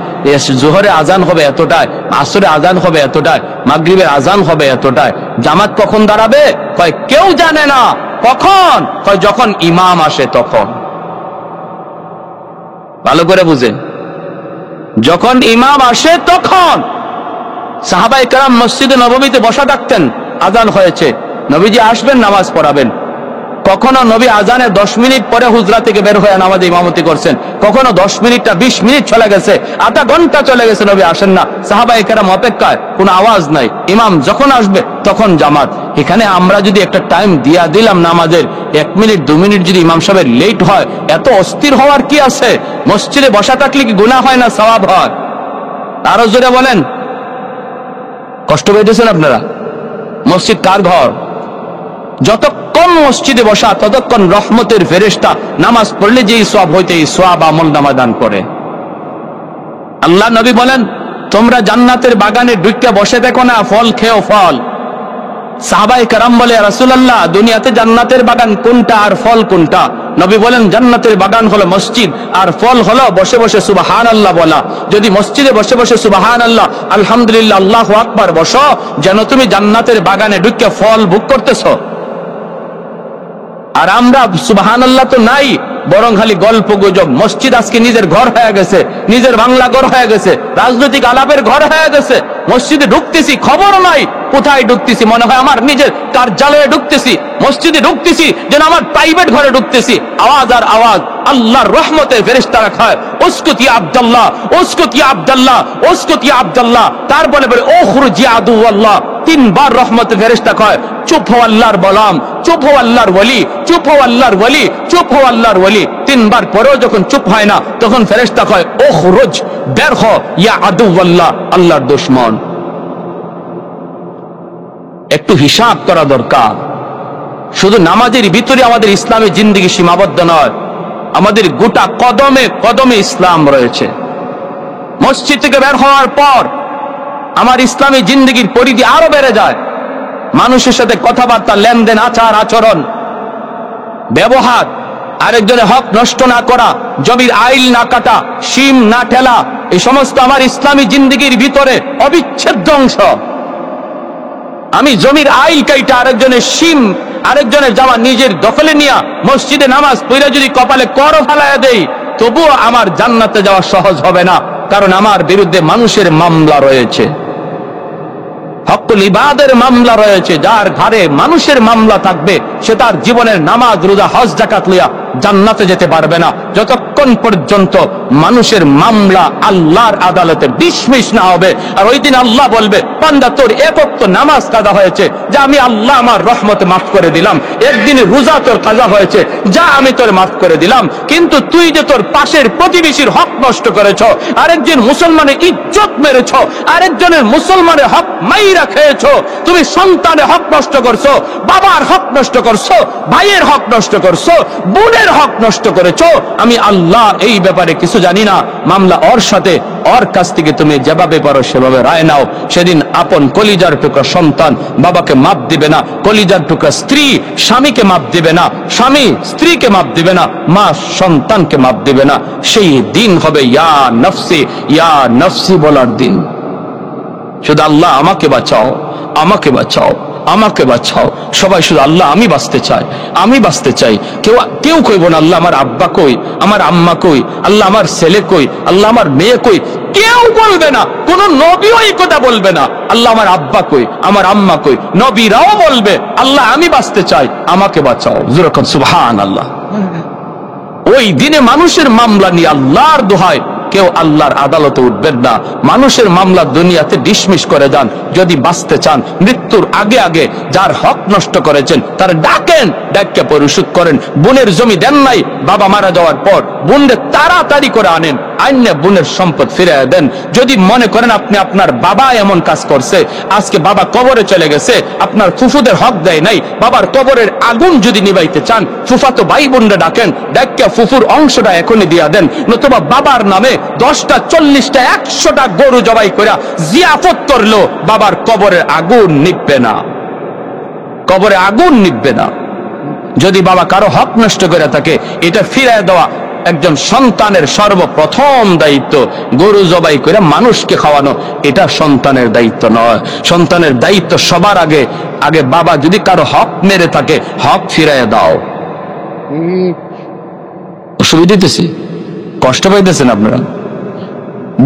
জোহরে আজান হবে এতটায়, আসরে আজান হবে এতটায়, মাগরিবের আজান হবে এতটায়। জামাত কখন দাঁড়াবে কয় কেউ জানে না। কখন কয় যখন ইমাম আসে তখন। ভালো করে বুঝেন, যখন ইমাম আসে তখন। সাহাবায়ে কেরাম মসজিদে নববীতে বসা থাকতেন, আজান হয়েছে, নবীজি আসবেন, নামাজ পড়াবেন। কখনো নবী আজানের 10 মিনিট পরে হুজরা থেকে বের হয়ে নামাজে ইমামতি করছেন। কখনো 10 মিনিটটা 20 মিনিট চলে গেছে, আধা ঘন্টা চলে গেছে, নবী আসেন না। সাহাবায়ে কেরাম অপেক্ষায়, কোনো আওয়াজ নাই। ইমাম যখন আসবে তখন জামাত। এখানে আমরা যদি একটা টাইম দিয়া দিলাম নামাজের, 1 মিনিট 2 মিনিট যদি ইমাম সাহেবের লেট হয়, এত অস্থির হওয়ার কি আছে? মসজিদে বসা থাকলে কি গুনাহ হয় না সওয়াব হয়? আরো জোরে বলেন। কষ্ট পেয়েছেন আপনারা? মসজিদ কার ঘর? যতক্ষণ মসজিদে বসা ততক্ষণ রহমতের ফেরেশতা নামাজ পড়লে যেই সওয়াব হইতে এই সওয়াব আমল নামা দান করে। আল্লাহ নবী বলেন, তোমরা জান্নাতের বাগানে ঢুকে বসে দেখো না, ফল খেও ফল। সাহাবায়ে কেরাম বলে, রাসূলুল্লাহ দুনিয়াতে জান্নাতের বাগান কোনটা আর ফল কোনটা? নবী বলেন, জান্নাতের বাগান হলো মসজিদ, আর ফল হলো বসে বসে সুবহানাল্লাহ বলা। যদি মসজিদে বসে বসে সুবহানাল্লাহ, আলহামদুলিল্লাহ, আল্লাহু আকবার বসো, যেন তুমি জান্নাতের বাগানে ঢুকে ফল ভোগ করতেছো। আর আমরা সুবহানাল্লাহ তো নাই, বরং খালি গল্প গুজব। মসজিদ আজকে নিজের ঘর হয়ে গেছে, নিজের বাংলা ঘর হয়ে গেছে, রাজনৈতিক আলাপের ঘর হয়ে গেছে। মসজিদে ঢুকতেছি, খবর নাই কোথায় ঢুকতেছি মনে হয় আমার নিজের কার্যালয়ে ঢুকতেছি, মসজিদে ঢুকতেছি, যেন আমার প্রাইভেট ঘরে ঢুকতেছি। আওয়াজ আর আওয়াজ, আল্লাহর রহমতের ফেরেশতারা খায় উসকুত ইয়া আব্দুল্লাহ, উসকুত ইয়া আব্দুল্লাহ, উসকুত ইয়া আব্দুল্লাহ। তারপরে বলে উখরুজ ইয়া আদুওয়াল্লাহ। তিনবার রহমতের ফেরেশতা কয় চুপ হও আল্লাহর গোলাম, চুপ হও আল্লাহর ওলি, চুপ হও আল্লাহর ওলি, চুপ হও আল্লাহর ওলি। তিনবার পরেও যখন চুপ হয় না তখন ফেরেশতা কয় উখরুজ, বের হ ইয়া আদুওয়াল্লাহ, আল্লাহর দুশমন। একটু হিসাব করা দরকার। শুধু নামাজের ভিতরে আমাদের ইসলামী জিন্দেগি সীমাবদ্ধ নয়, আমাদের গোটা কদমে কদমে ইসলাম রয়েছে। মসজিদ থেকে বের হওয়ার পর আমার ইসলামী জিন্দেগির পরিধি আরো বেড়ে যায়। মানুষের সাথে কথাবার্তা, লেনদেন, আচার আচরণ, ব্যবহার, আরেকজনের হক নষ্ট না করা, জমির আইল না কাটা, সীম না ঠেলা, এই সমস্ত আমার ইসলামী জিন্দেগির ভিতরে অবিচ্ছেদ্য অংশ। আমি জমির আইল কাইটা আরেকজনের সীম, আরেকজনের জামা নিজের দখলে নিয়া মসজিদে নামাজ পড়া যদি কপালে কর ফালাইয়া দেই, তবুও আমার জান্নাতে যাওয়া সহজ হবে না, কারণ আমার বিরুদ্ধে মানুষের মামলা রয়েছে, হকুল ইবাদের মামলা রয়েছে। যার ঘরে মানুষের মামলা থাকবে সে তার জীবনের নামাজ, রোজা, হজ, যাকাত লইয়া জান্নাতে যেতে পারবে না, যতক্ষণ পর্যন্ত মানুষের মামলা আল্লাহর আদালতে ডিসমিস না হবে। আর ওই দিন আল্লাহ বলবে, বান্দা তোর একক তো নামাজ কাজা হয়েছে, যা আমি আল্লাহ আমার রহমতে মাফ করে দিলাম। একদিন রোজা তোর কাজা হয়েছে, যা আমি তোর মাফ করে দিলাম। কিন্তু তুই যে তোর পাশের প্রতিবেশীর হক নষ্ট করেছ, আরেকজন মুসলমানের ইজ্জত মেরেছ, আরেকজনের মুসলমানের হক মাইরা খেয়েছ, তুমি সন্তানের হক নষ্ট করছো, বাবার হক নষ্ট করছো, ভাইয়ের হক নষ্ট করছো, বোনের হক নষ্ট করেছো, আমি আল্লাহ এই ব্যাপারে কিছু জানি না। মামলা ওর সাথে, ওর কাছ থেকে তুমি যেভাবে পারো সেভাবে রায় নাও। সেদিন আপন কলিজার টুকরা সন্তান বাবাকে মাপ দিবে না, কলিজার টুকরা স্ত্রী স্বামীকে মাপ দিবে না, স্বামী স্ত্রীকে মাপ দিবে না, মা সন্তানকে মাপ দিবে না। সেই দিন হবে ইয়া নফসি, ইয়া নফসি বলার দিন। শুধু আল্লাহ আমাকে বাঁচাও, আমাকে বাঁচাও, আমাকে বাঁচাও। সবাই শুধু আল্লাহ আমি বাঁচতে চাই, আমি বাঁচতে চাই। কেউ কইব না আল্লাহ আমার আব্বা কই, আমার আম্মা কই, আল্লাহ আমার ছেলে কই, আল্লাহ আমার মেয়ে কই। কেউ বলবে না, কোন নবীও এই কথা বলবে না আল্লাহ আমার আব্বা কই, আমার আম্মা কই। নবীরাও বলবে আল্লাহ আমি বাঁচতে চাই, আমাকে বাঁচাও। যেরকম সুবহানাল্লাহ। ওই দিনে মানুষের মামলা নিয়ে আল্লাহর দোহায় কেউ আল্লাহর আদালতে উঠবেন না। মানুষের মামলা দুনিয়াতে ডিসমিস করে যান। যদি বাঁচতে চান, মৃত্যুর আগে আগে যার হক নষ্ট করেছেন তার ডাকেন, ডাককে পরিশোধ করেন। বোনের জমি দেন নাই, বাবা মারা যাওয়ার পর বোনদের তাড়াতাড়ি করে আনেন, আইনে বোনের সম্পদ ফিরিয়ে দেন। যদি মনে করেন আপনি আপনার বাবা এমন কাজ করছে, আজকে বাবা কবরে চলে গেছে, আপনার ফুফুদের হক দেয় নাই, বাবার কবরের আগুন যদি নিবাইতে চান, ফুফাতো ভাই বোনরা ডাকেন, ডাককে ফুফুর অংশটা এখনই দিয়া দেন। নতুবা বাবার নামে 10টা 40টা 100টা গরু জবাই করে জিয়াফত করলো, বাবার কবরের আগুন নিববে না, কবরে আগুন নিববে না। যদি বাবা কারো হক নষ্ট করে থাকে, এটা ফিরিয়ে দেওয়া একজন সন্তানের সর্বপ্রথম দায়িত্ব। গরু জবাই করে মানুষকে খাওয়ানো এটা সন্তানের দায়িত্ব নয়। সন্তানের দায়িত্ব সবার আগে আগে বাবা যদি কারো হক মেরে থাকে, হক ফিরিয়ে দাও। অসুবিধা দিতেছি, কষ্ট পাইতেছেন আপনারা?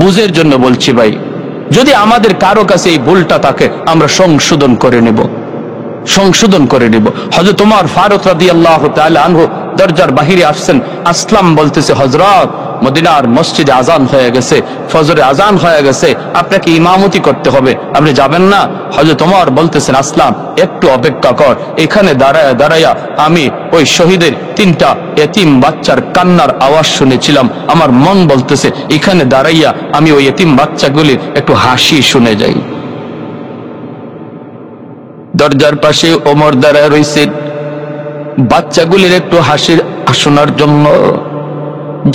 বুঝের জন্য বলছি ভাই, যদি আমাদের কারো কাছে এই ভুলটা থাকে আমরা সংশোধন করে নেব, সংশোধন করে নেব। হযরত ওমর ফারুক রাদিয়াল্লাহু তাআলা আনহু দরজার বাহিরে আসছেন, আসলাম বলতেছে, হযরত মদিনার মসজিদে আজান হয়ে গেছে, ফজরে আজান হয়ে গেছে, আপনাকে ইমামতি করতে হবে, আপনি যাবেন না? হযরত ওমর বলতেছেন, আসলাম একটু অপেক্ষা কর। এখানে দাঁড়ায়া দাঁড়ায়া আমি ওই শহীদের 3টা এতিম বাচ্চার কান্নার আওয়াজ শুনেছিলাম। আমার মন বলতেছে এখানে দাঁড়াইয়া আমি ওই এতিম বাচ্চাগুলির একটু হাসি শুনে যাই। দরজার পাশে ওমর দাঁড়ায় রয়েছে বাচ্চাগুলির একটু হাসির শোনার জন্য।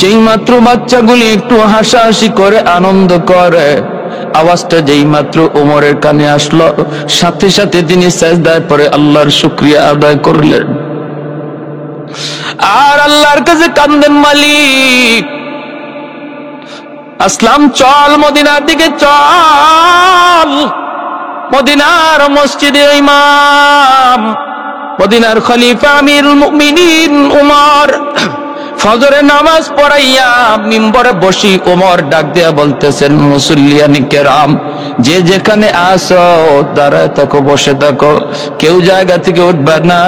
যেই মাত্র বাচ্চাগুলি একটু হাসাহাসি করে, আনন্দ করে, আওয়াজটা যেই মাত্র ওমরের কানে আসলো, সাথে সাথে তিনি সাজদায় পড়ে আল্লাহর শুকরিয়া আদায় করলেন আর আল্লাহর কাছে কান্দেন, মালিক আসলাম চল মদিনার দিকে চল। মদিনার মসজিদে ইমাম, মদিনার খলিফা আমিরুল মুমিনিন উমর ফজরের নামাজ পড়াইয়া মিম্বরে বসি ওমর ডাক দিয়া বলতেছেন, মুসল্লিয়ানি কেরাম, যে যেখানে আসো দাঁড়ায় থাকো, বসে থাকো, কেউ জায়গা থেকে উঠবে না।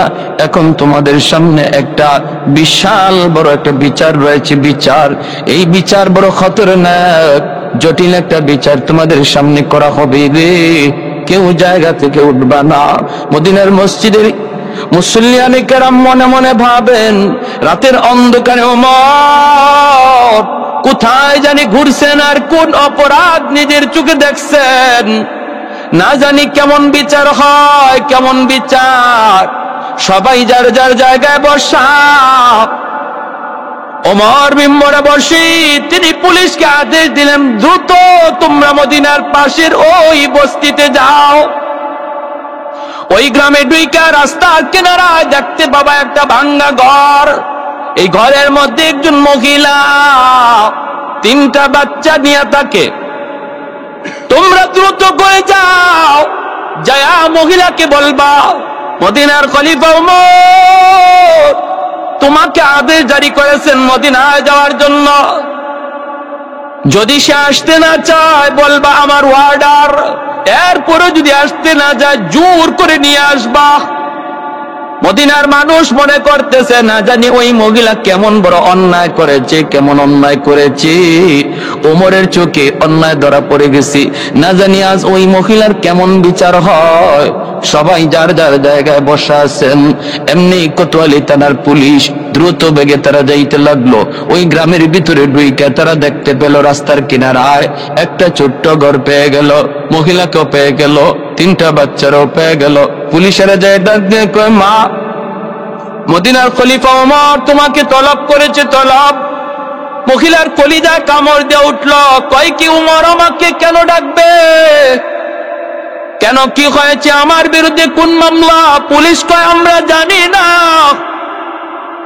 এখন তোমাদের সামনে একটা বিশাল বড় একটা বিচার রয়েছে। বিচার, এই বিচার বড় খতরনাক, জটিল একটা বিচার তোমাদের সামনে করা হবে রে। কেউ জায়গা থেকে উঠবে না। মদিনার মসজিদের মুসল্লিয়ানে কেরাম মনে মনে ভাবেন, রাতের অন্ধকারে ওমর কোথায় জানি ঘুরছেন, আর কোন অপরাধ নিজের চোখে দেখছেন। না জানি কেমন বিচার হয়, কেমন বিচার। সবাই যার যার জায়গায় বসা। ওমর মিম্বরে বসে তিনি পুলিশকে আদেশ দিলেন, দ্রুত তোমরা মদিনার পাশের ওই বস্তিতে যাও। ওই গ্রামে ঢুইকা রাস্তার কিনারায় দেখতে বাবা একটা ভাঙ্গা ঘর। এই ঘরের মধ্যে একজন মহিলা 3টা বাচ্চা নিয়ে থাকে। তোমরা দ্রুত করে যাও, যায়া মহিলাকে বলবা মদিনার খলিফা ওমর তোমাকে আদেশ জারি করেছেন মদিনায় যাওয়ার জন্য। যদি সে আসতে না চায় বলবা আমার ওয়ার্ডার, এরপরে যদি আসতে না যায় জোর করে নিয়ে আসবা। মদিনার মানুষ মনে করতেছে, না জানি ওই মহিলা কেমন বড় অন্যায় করেছে, কেমন অন্যায় করেছে। ওমরের চোখে অন্যায় ধরা পড়ে গেছি, না জানি আজ ওই মহিলার কেমন বিচার হয়। সবাই যার যার জায়গায় বসা আছেন। এমনি কোতোয়ালি থানার পুলিশ দ্রুত বেগে তারা যাইতে লাগলো। ওই গ্রামের ভিতরে ঢুইকা তারা দেখতে পেল রাস্তার কিনারায় একটা ছোট্ট ঘর পেয়ে গেল, মহিলাকেও পেয়ে গেল, 3টা বাচ্চারাও পেয়ে গেল। পুলিশেরা যায় ডাক দিয়ে কয়, মা, মদিনার খলিফা ওমর তোমাকে তলব করেছে, তলব। মহিলার কলিজায় কামড় দিয়ে উঠল, কয় কি ওমর আমাকে কেন ডাকবে? কেন, কি হয়েছে? আমার বিরুদ্ধে কোন মামলা? পুলিশ কয় আমরা জানি না,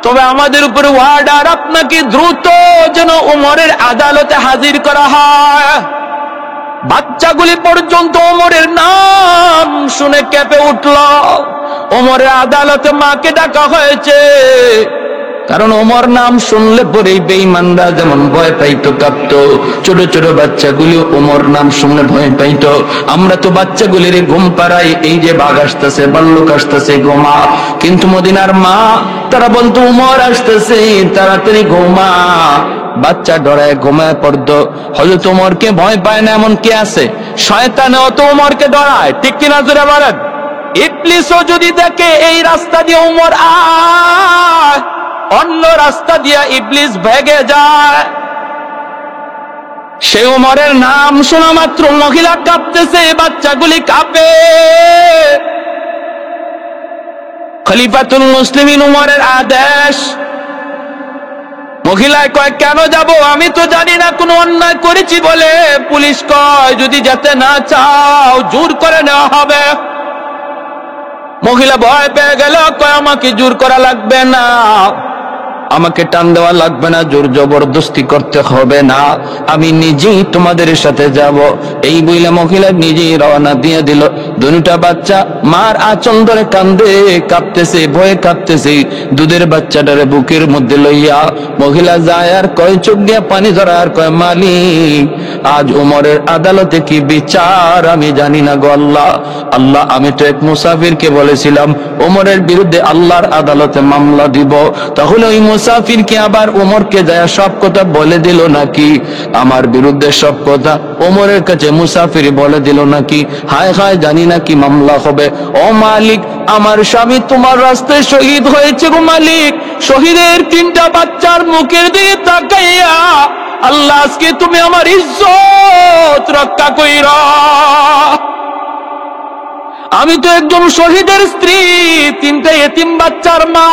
তবে আমাদের উপরে ওয়ার্ডার, আপনাকে দ্রুত যেন ওমরের আদালতে হাজির করা হয়। বাচ্চাগুলি পর্যন্ত ওমরের নাম শুনে কেঁপে উঠল। ওমরের আদালতে মাকে ডাকা হয়েছে, কারণ ওমর নাম শুনলে পরেই বেঈমানরা যেমন ভয় পাইতো, কাঁপতো। ছোট ছোট বাচ্চাগুলি ওমর নাম শুনলে ভয় পাইতো। আমরা তো বাচ্চাগুলির ঘুম পাড়াই, এই যে বাঘ আসতেছে, ভাল্লুক আসতেছে, ঘুমা। কিন্তু মদিনার মা তারা বলতো ওমর আসতেছে, তাড়াতাড়ি ঘুমা। বাচ্চা ডরায় ঘুমায় পড়তো। হযরত ওমরকে ভয় পায় না এমন কে আছে? শয়তানও তো ওমরকে ডরায়, ঠিক কিনা জোরে বলেন? ইবলিসও যদি দেখে এই রাস্তা দিয়ে ওমর আয়, অন্য রাস্তা দিয়ে ইবলিস ভেগে যায়। সে ওমরের নাম শোনা মাত্র মহিলা কাঁপতেছে, বাচ্চাগুলি কাঁপে। খলিফাতুল মুসলিমিন ওমরের আদেশ। মহিলায় কয়, কেন যাব? আমি তো জানি না কোনো অন্যায় করেছি বলে। পুলিশ কয়, যদি যেতে না চাও জোর করে নেওয়া হবে। মহিলা ভয় পেয়ে গেল, কয় আমাকে জোর করা লাগবে না, আমাকে টান দেওয়া লাগবে না, জোর জবরদস্তি করতে হবে না, আমি নিজেই তোমাদের সাথে যাব। এই বইলে মহিলা নিজেই রওনা দিয়ে দিল। 2টা বাচ্চা মার আঁচল ধরে কান্দে, কাঁপতেছে, ভয়ে কাঁপতেছে। দুধের বাচ্চাটারে বুকের মধ্যে লইয়া মহিলা যায় আর কয়, চোখ দিয়ে পানি ধরা আর কয়, মালিক, আজ ওমরের আদালতে কি বিচার আমি জানি না গো আল্লাহ। আল্লাহ, আমি তো এক মুসাফিরকে বলেছিলাম ওমরের বিরুদ্ধে আল্লাহর আদালতে মামলা দিব, তাহলে ওই মুসাফিরকে আবার ওমরকে যায় সব কথা বলে দিল নাকি? আমার বিরুদ্ধে সব কথা ওমরের কাছে মুসাফির বলে দিল নাকি? হায় হায়, জানি না কি মামলা হবে। ও মালিক, আমার স্বামী তোমার রাস্তায় শহীদ হয়েছে গো মালিক। শহীদের 3টা বাচ্চার মুখের দিকে তাকাইয়া আল্লাহ আজকে তুমি আমার ইজ্জত রক্ষা কইরা। আমি তো একজন শহীদের স্ত্রী, 3টা এতিম বাচ্চার মা।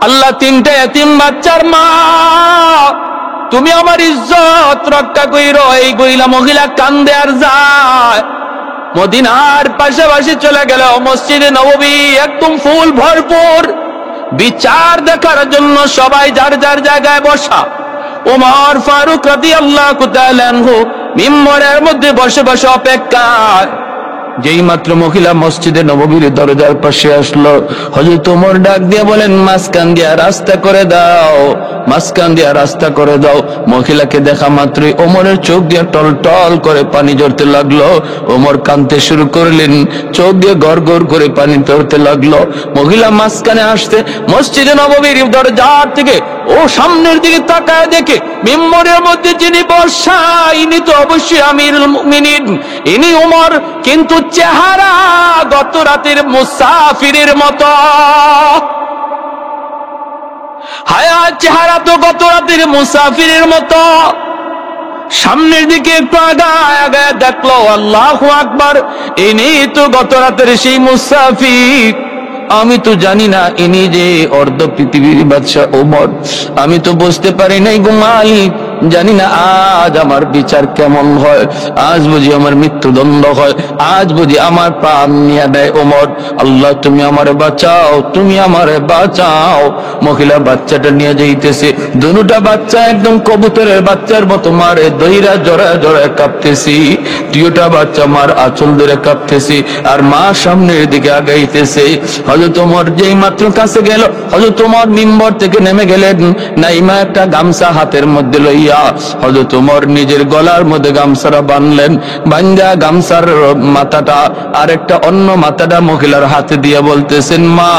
আল্লাহ, 3টা এতিম বাচ্চার মা, তুমি আমার ইজ্জত রক্ষা কইরো। এই গইলা মহিলা কান্দে আর যায়। মদিনার পাশাপাশি চলে গেল মসজিদে নববী, একদম ফুল ভরপুর। বিচার দেখার জন্য সবাই যার যার জায়গায় বসা। ওমর ফারুক রাদিয়াল্লাহু তাআলা আনহু মিম্বরের মধ্যে বসে বসে অপেক্ষা। যেই মাত্র মহিলা মসজিদে নববীর দরজার পাশে আসলো, হযরত ওমর ডাক দিয়ে বলেন, মাঝখান দিয়া রাস্তা করে দাও, মাঝখান দিয়া রাস্তা করে দাও। মহিলাকে দেখা মাত্রই ওমরের চোখ দিয়ে টল টল করে পানি ঝরতে লাগলো। ওমর কাঁদতে শুরু করলেন, চোখ দিয়ে গড় গড় করে পানি ঝরতে লাগলো। মহিলা মাঝখানে আসতে মসজিদে নববীর দরজার থেকে ও সামনের দিকে তাকায় দেখে মিম্বরের মধ্যে যিনি বসা, ইনি তো অবশ্যই আমিরুল মুমিনিন, ইনি ওমর, কিন্তু চেহারা গত রাতের মুসাফিরের মতো। হায়া, চেহারা তো গত রাতের মুসাফিরের মতো। সামনের দিকে একটু আগায় আগায় দেখলো, আল্লাহু আকবার, ইনি তো গত রাতের সেই মুসাফির। আমি তো জানি না ইনি যে অর্ধ পৃথিবীর বাদশা ওমর। আমি তো বুঝতে পারি নাই গো মালিক, জানি না আজ আমার বিচার কেমন হয়, আজ বুঝি আমার মৃত্যুদণ্ড হয়, আজ বুঝি আমার প্রাণ নিয়ে দেয় ওমর। আল্লাহ তুমি আমারে বাঁচাও, তুমি আমারে বাঁচাও। মহিলা বাচ্চাটা নিয়ে যাইতেছে, দুটা বাচ্চা একদম কবুতরের বাচ্চার মতো মারে দইরা জড়ায় জড়ায় কাঁপতেছি, দুটা বাচ্চা মার আঁচল ধরে কাঁপতেছি, আর মা সামনের দিকে আগাইতেছে। হযরত ওমর যেই মাত্র কাছে গেল, হযরত ওমর মিম্বর থেকে নেমে গেলেন, নাইমা একটা গামছা হাতের মধ্যে লইয়া হযরত ওমর নিজের গলার মধ্যে গামছাটা বাঁধলেন। বান্ধা গামছার মাথাটা আর একটা অন্য মাথাটা মহিলার হাতে দিয়ে বলতেছেন, মা,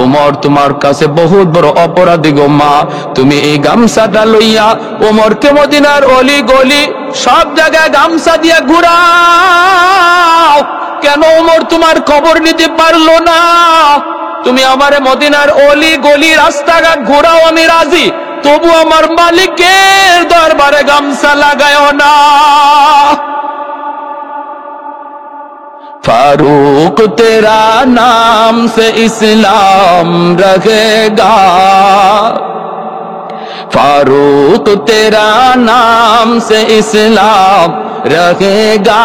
ওমর তোমার কাছে বহুত বড় অপরাধী গো মা, তুমি এই গামছাটা লইয়া ওমরকে মদিনার অলি গলি সব জায়গায় গামছা দিয়ে ঘুরাও। কেন ওমর তোমার খবর নিতে পারলো না? তুমি আমারে মদিনার অলি গলি রাস্তাঘাট ঘোরাও, আমি রাজি, তবু আমার মালিকের দরবারে গামছা লাগায় না। फारूक तेरा नाम से इस्लाम रहेगा, फारूक तेरा नाम से इस्लाम रहेगा,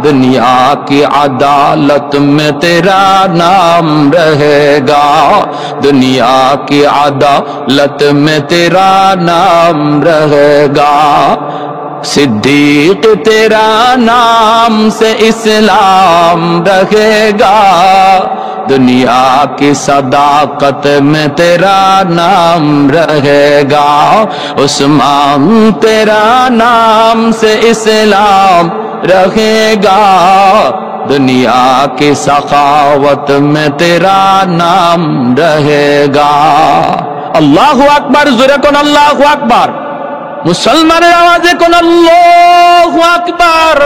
दुनिया की अदालत में तेरा नाम रहेगा, दुनिया की अदालत में तेरा नाम रहेगा, सिद्दीक तेरा नाम से इस्लाम रहेगा, दुनिया की सदाकत में तेरा नाम रहेगा, उस्मान तेरा नाम से इस्लाम रहेगा, दुनिया की सखावत में तेरा नाम रहेगा। अल्लाहु अकबर, जोरे कोन अल्लाहु अकबर, মুসলমানের আওয়াজে কোন আল্লাহু আকবার।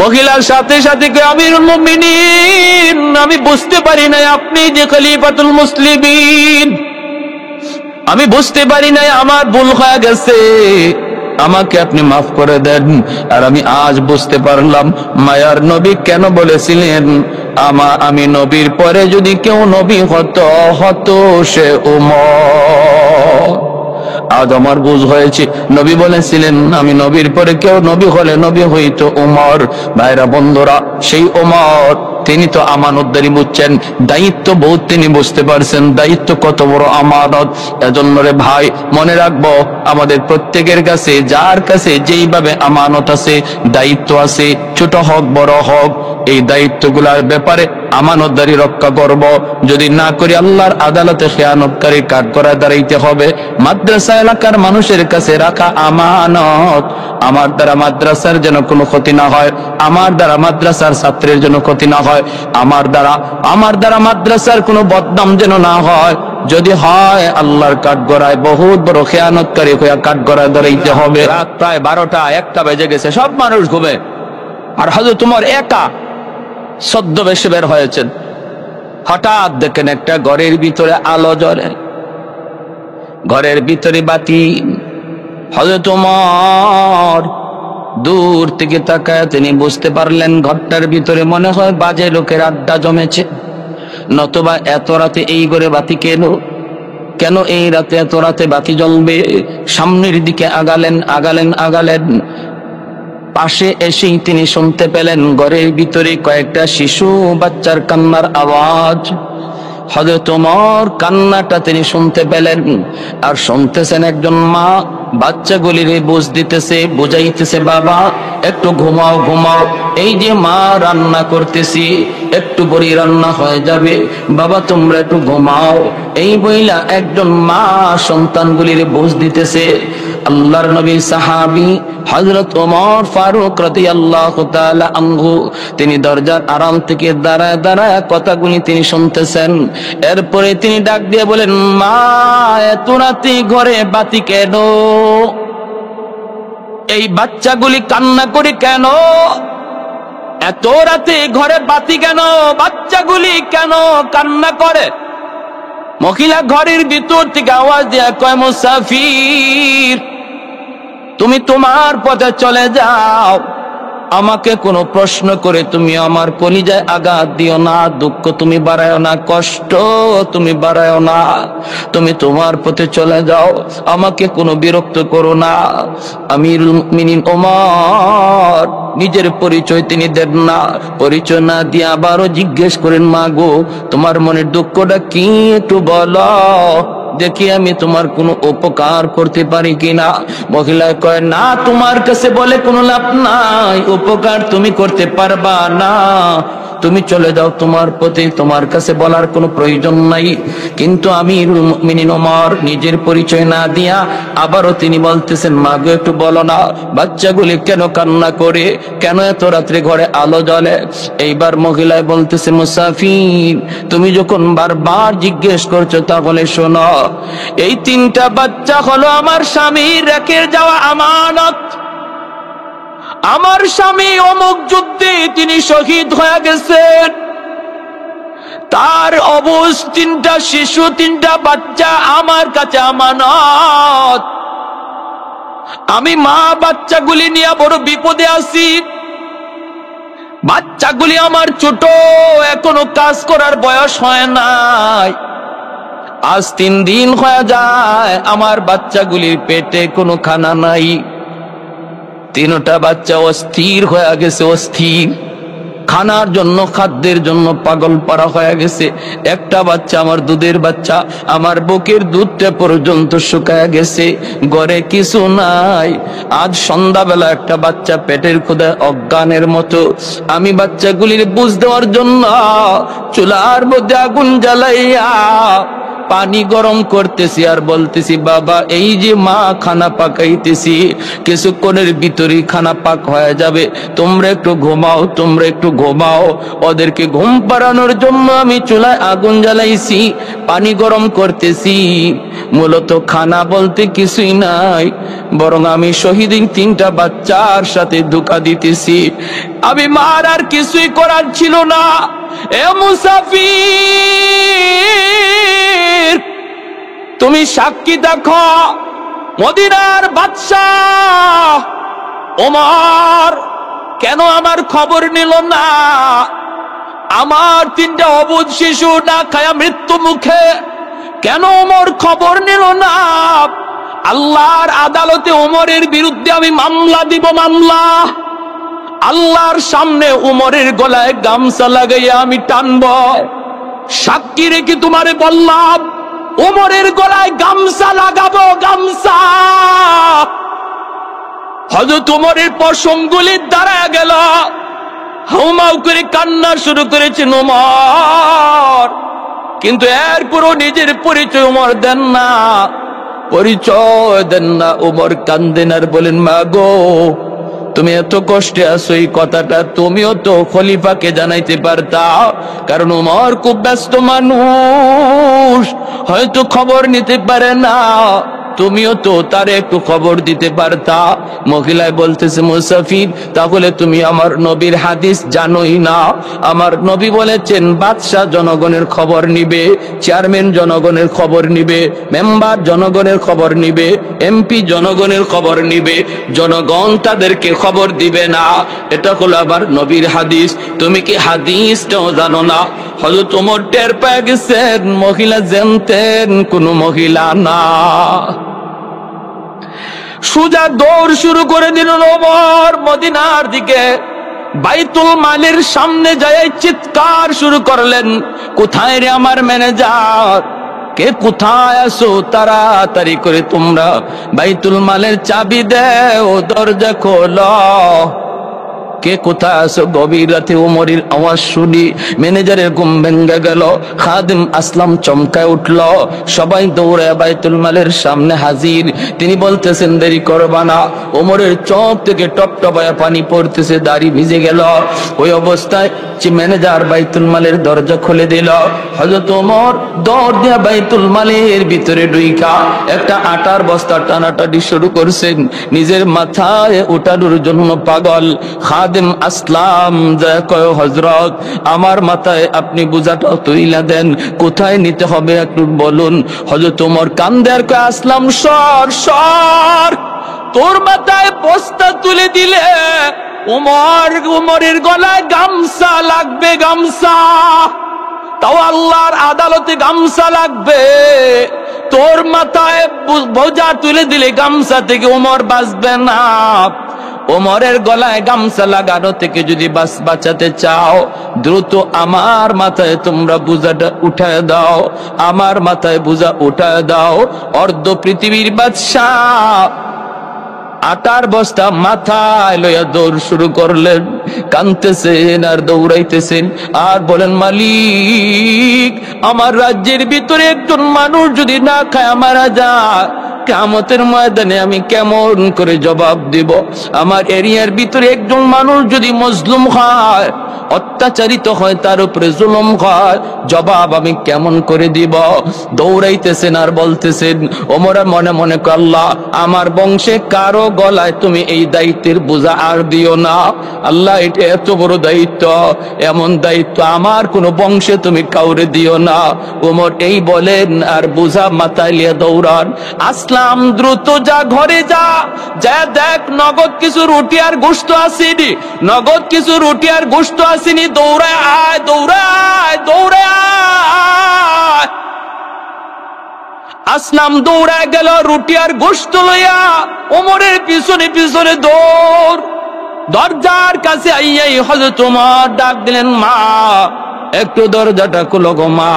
মহিলার সাথে সাথে আমিরুল মুমিনিন, আমি বুঝতে পারি নাই আপনি যে খলিফাতুল মুসলিমিন, আমি বুঝতে পারি নাই, আমার ভুল হয়ে গেছে, আমাকে আপনি মাফ করে দেন। আর আমি আজ বুঝতে পারলাম মায়ার নবী কেন বলেছিলেন, আমি নবীর পরে যদি কেউ নবী হতো সে ওমর। আজ আমার বুঝ হয়েছে, নবী বলেছিলেন আমি নবীর পরে কেউ নবী হলে নবী হইতো ওমর। ভাইরা বন্ধুরা, সেই ওমর তিনি তো আমানতদারি বুঝছেন, দায়িত্ব বহুত তিনি বুঝতে পারছেন, দায়িত্ব কত বড় আমানত। এজন্য রে ভাই, মনে রাখবো আমাদের প্রত্যেকের কাছে, যার কাছে যেইভাবে আমানত আছে, দায়িত্ব আছে, ছোট হোক বড় হোক, এই দায়িত্বগুলার ব্যাপারে আমানতদারি রক্ষা করব। যদি না করি আল্লাহর আদালতে খেয়ানতকারী কাঠ করে দাঁড়াইতে হবে। মাদ্রাসা এলাকার মানুষের কাছে রাখা আমানত, আমার দ্বারা মাদ্রাসার যেন কোনো ক্ষতি না হয়, আমার দ্বারা মাদ্রাসার ছাত্রের যেন ক্ষতি না হয়, আমার দ্বারা মাদ্রাসার কোনো বদনাম যেন না হয়। যদি হয় আল্লাহর কাঠগড়ায় বহুত বড় খেয়ানতকারী হইয়া কাঠগড়ায় দাঁড়াইতে হবে। রাত প্রায় 12টা 1টা বেজে গেছে, সব মানুষ ঘুমে, আর হযরত ওমর একা ছদ্মবেশে বের হয়েছেন। হঠাৎ দেখেন একটা ঘরের ভিতরে আলো জ্বলে, ঘরের ভিতরে বাতি। হযরত ওমর দূর থেকে তাকায় তিনি বুঝতে পারলেন ঘরটার ভিতরে মনে হয় বাজে লোকের আড্ডা জমেছে, নতুবা এত রাতে এই ঘরে বাতি কেন এই রাতে এত রাতে বাতি জ্বলবে? সামনের দিকে আগালেন, পাশে এসেই তিনি শুনতে পেলেন ঘরের ভিতরে কয়েকটা শিশু বাচ্চার কান্নার আওয়াজ। হযরত ওমর কান্নাটা তিনি শুনতে পেলেন, আর শুনতেছেন একজন মা বাচ্চাগুলিরে বুঝ দিতেছে, বুঝাইতেছে, বাবা একটু ঘুমাও ঘুমাও, এই যে মা রান্না করতেছি একটু বড়ি রান্না হয়ে যাবে, বাবা তোমরা একটু ঘুমাও। এই বইলা একজন মা সন্তানগুলির বুঝ দিতেছে। আল্লাহর নবী সাহাবী হযরত ওমর ফারুক রাদিয়াল্লাহু তাআলা আনহু তিনি দরজার আড়াল থেকে দাঁড়ায় দাঁড়ায় কথাগুলি তিনি শুনতেছেন। এরপরে তিনি ডাক দিয়ে বলেন, মা এত রাতে ঘরে বাতি কেন? এই বাচ্চাগুলি কান্না করে কেন? এত রাতে ঘরে বাতি কেন? বাচ্চাগুলি কেন কান্না করে? মহিলা ঘরের ভিতর থেকে আওয়াজ দেয়া কয়, মুসাফির তুমি তোমার পথে চলে যাও, আমাকে কোনো প্রশ্ন করে তুমি আমার কলিজায় আঘাত দিও না, দুঃখ তুমি বাড়ায়ও না, কষ্ট তুমি বাড়ায়ও না, তুমি তোমার পথে চলে যাও, আমাকে কোনো বিরক্ত করো না। আমিরুল মুমিনিন ওমর নিজের পরিচয় তিনি দেন না, পরিচয় না দিয়ে আবারও জিজ্ঞেস করেন, মা গো তোমার মনের দুঃখটা কি একটু বলো, দেখি আমি তোমার কোনো উপকার করতে পারি কিনা। মহিলা কয়, না তোমার কাছে বলে কোনো লাভ নাই, উপকার তুমি করতে পারবা না, তুমি চলে যাও তোমার পথে, তোমার কাছে বলার কোনো প্রয়োজন নাই। কিন্তু আমিরুল মুমিনিন ওমর নিজের পরিচয় না দিয়া আবারও তিনি বলতেছেন, মা গো একটু বলো না বাচ্চাগুলি কেন কান্না করে, কেন এত রাত্রে ঘরে আলো জ্বলে? এইবার মহিলায় বলতেছে, মুসাফির তুমি যখন বারবার জিজ্ঞেস করছো তাহলে শোনো, এই তিনটা বাচ্চা হলো আমার স্বামীর রেখে যাওয়া আমানত। আমার স্বামী অমুক যুদ্ধে তিনি শহীদ হয়ে গেছেন, তার অবুঝ তিনটা শিশু, তিনটা বাচ্চা আমার কাছে আমানত। আমি মা বাচ্চাগুলি নিয়ে বড় বিপদে আছি, বাচ্চাগুলি আমার ছোট, এখনো কাজ করার বয়স হয় নাই। আজ 3 দিন হয়ে যায় আমার বাচ্চাগুলির পেটে কোনো খানা নাই। তিনটা বাচ্চা অস্থির হয়ে গেছে, অস্থির, খানার জন্য খাদ্যের জন্য পাগল পারা হয়ে গেছে। একটা বাচ্চা আমার দুধের বাচ্চা, আমার বুকের দুধটা পর্যন্ত শুকায় গেছে, ঘরে কিছু নাই। আজ সন্ধ্যাবেলা একটা বাচ্চা পেটের ক্ষুধায় অজ্ঞানের মতো, আমি বাচ্চাগুলির বুঝ দেওয়ার জন্য চুলার মধ্যে আগুন জ্বালাইয়া পানি গরম করতেছি আর বলতেছি, বাবা এই যে মা খানা পাকাইতেছি, কিছুক্ষণের ভিতরেই খানা পাক হয়ে যাবে, তোমরা একটু ঘুমাও, তোমরা একটু ঘুমাও। ওদেরকে ঘুম পাড়ানোর জন্য আমি চুলায় আগুন জ্বালাইছি, পানি গরম করতেছি। মূলত খানা বলতে কিছুই নাই, বরং আমি শহীদিন 3টা বাচ্চার সাথে ধোঁকা দিতেছি। আমি মার আর কিছুই করার ছিল না। এ মুসাফির তুমি সাক্ষী দেখো, মদিনার বাদশাহ ওমর কেন আমার খবর নিল না? আমার 3টা অবুঝ শিশু না খায়া মৃত্যু মুখে, কেন ওমর খবর নিল না? আল্লাহর আদালতে ওমরের বিরুদ্ধে আমি মামলা দিব, মামলা। আল্লাহর সামনে উমরের গলায় গামছা লাগাইয়া আমি টানব। সাক্ষী রেখে তোমারে বললাম, উমরের গলায় গামছা লাগাবো, গামছা। হযরত উমরের পশমগুলি দাঁড়ায় গেল, হাউমাউ করে কান্না শুরু করেছেন উমর। কিন্তু এরপরও নিজের পরিচয় উমর দেন না, পরিচয় দেন না। উমর কান্দেন আর বলেন, মা গো তুমি এত কষ্টে আছো, এই কথাটা তুমিও তো খলিফাকে জানাইতে পারতা, কারণ উমর খুব ব্যস্ত মানুষ, হয়তো খবর নিতে পারে না, তুমিও তো তার একটু খবর দিতে পারতা। মহিলায় বলতেছে, মুসাফির তাহলে তুমি আমার নবীর হাদিস জানোই না? আমার নবী বলেছেন বাদশাহ জনগণের খবর নিবে, চেয়ারম্যান জনগণের খবর নিবে, মেম্বার জনগণের খবর নিবে, এমপি জনগণের খবর নিবে, জনগণ তাদেরকে খবর দিবে না। এটা হলো আবার নবীর হাদিস। তুমি কি হাদিসটাও জানো না? হযরত ওমর টের পেয়ে গেছেন মহিলা জানতেন কোন মহিলা না। সোজা দৌড় শুরু করে দিল ওমর মদিনার দিকে। বাইতুল মালের সামনে যায় চিৎকার শুরু করলেন, কোথায় রে আমার ম্যানেজার? কে কোথায় আছো, তাড়াতাড়ি করে তোমরা বাইতুল মালের চাবি দেও, দরজা খোলো। কে কোথায় আছো? গভীর রাতে ওমরের আওয়াজ শুনি ম্যানেজারের ঘুম ভেঙে গেল। খাদিম আসলাম চমকায় উঠল, সবাই দৌড়ে বাইতুল মালের সামনে হাজির। তিনি বলতেছেন দেরি করবা না। ওমরের চোখ থেকে টপটপায়া পানি পড়তেছে, দাড়ি ভিজে গেল। ওই অবস্থায় ম্যানেজার বাইতুল মালের দরজা খুলে দিল। হযরত ওমর দৌড় দিয়া বাইতুল মালের ভিতরে ঢুইকা একটা আটার বস্তা টানাটানি শুরু করছেন, নিজের মাথায় উঠানোর জন্য পাগল। খাদিম আসলাম যা কয়, হযরত আমার মাথায় আপনি বোঝাটা তুইলা দেন, কোথায় নিতে হবে একটু বলুন। হযরত ওমর কান্দে আর কয়, আসলাম সর সর, তোর মাথায় বস্তা তুলে দিলে উমরের গলায় গামছা লাগবে, গামছা, তাও আল্লাহর আদালতে গামছা লাগবে। তোর মাথায় বোঝা তুলে দিলে গামছা থেকে উমর বাঁচবে না। ওমরের গলায় গামছা লাগানো থেকে যদি বাঁচাতে চাও, দ্রুত আমার মাথায় তোমরা বোঝাটা উঠায় দাও, আমার মাথায় বোঝা উঠায় দাও। অর্ধ পৃথিবীর বাদশাহ আটার বস্তা মাথায় লইয়া দৌড় শুরু করলেন, কাঁদতেছেন আর দৌড়াইতেছেন আর বলেন, মালিক আমার রাজ্যের ভিতরে একজন মানুষ যদি না খায় মারা যায়, কিয়ামতের ময়দানে আমি কেমন করে জবাব দিব? আমার এরিয়ার ভিতরে একজন মানুষ যদি মজলুম হয়, অত্যাচারিত হয়, তার উপরে জুলুম হয়, জবাব আমি কেমন করে দিব? দৌড়াইতেছেন আর বলতেছেন। ওমর মনে মনে আল্লাহ আমার বংশে কারো গলায় তুমি এই দায়িত্বের বোঝা আর দিও না। আল্লাহ এটা এত বড় দায়িত্ব, এমন দায়িত্ব আমার কোন বংশে তুমি কাউরে দিও না। ওমর এই বলেন আর বোঝা মাথায় লিয়ে দৌড়ান। আসলাম দ্রুত যা ঘরে যা দেখ নগদ কিছু রুটি আর গোশত আসেনি, নগদ কিছু রুটি আর গোশত আসেনি, দৌড়ায় আয়, দৌড়ায় দৌড়ায় আয়। আসলাম দৌড়ায় গেল রুটি আর গোশত লইয়া, ওমরের পিছনে পিছনে দৌড়। দরজার কাছে আইয়াই হযরত ওমর ডাক দিলেন, মা একটু দরজাটা খুলো গো মা।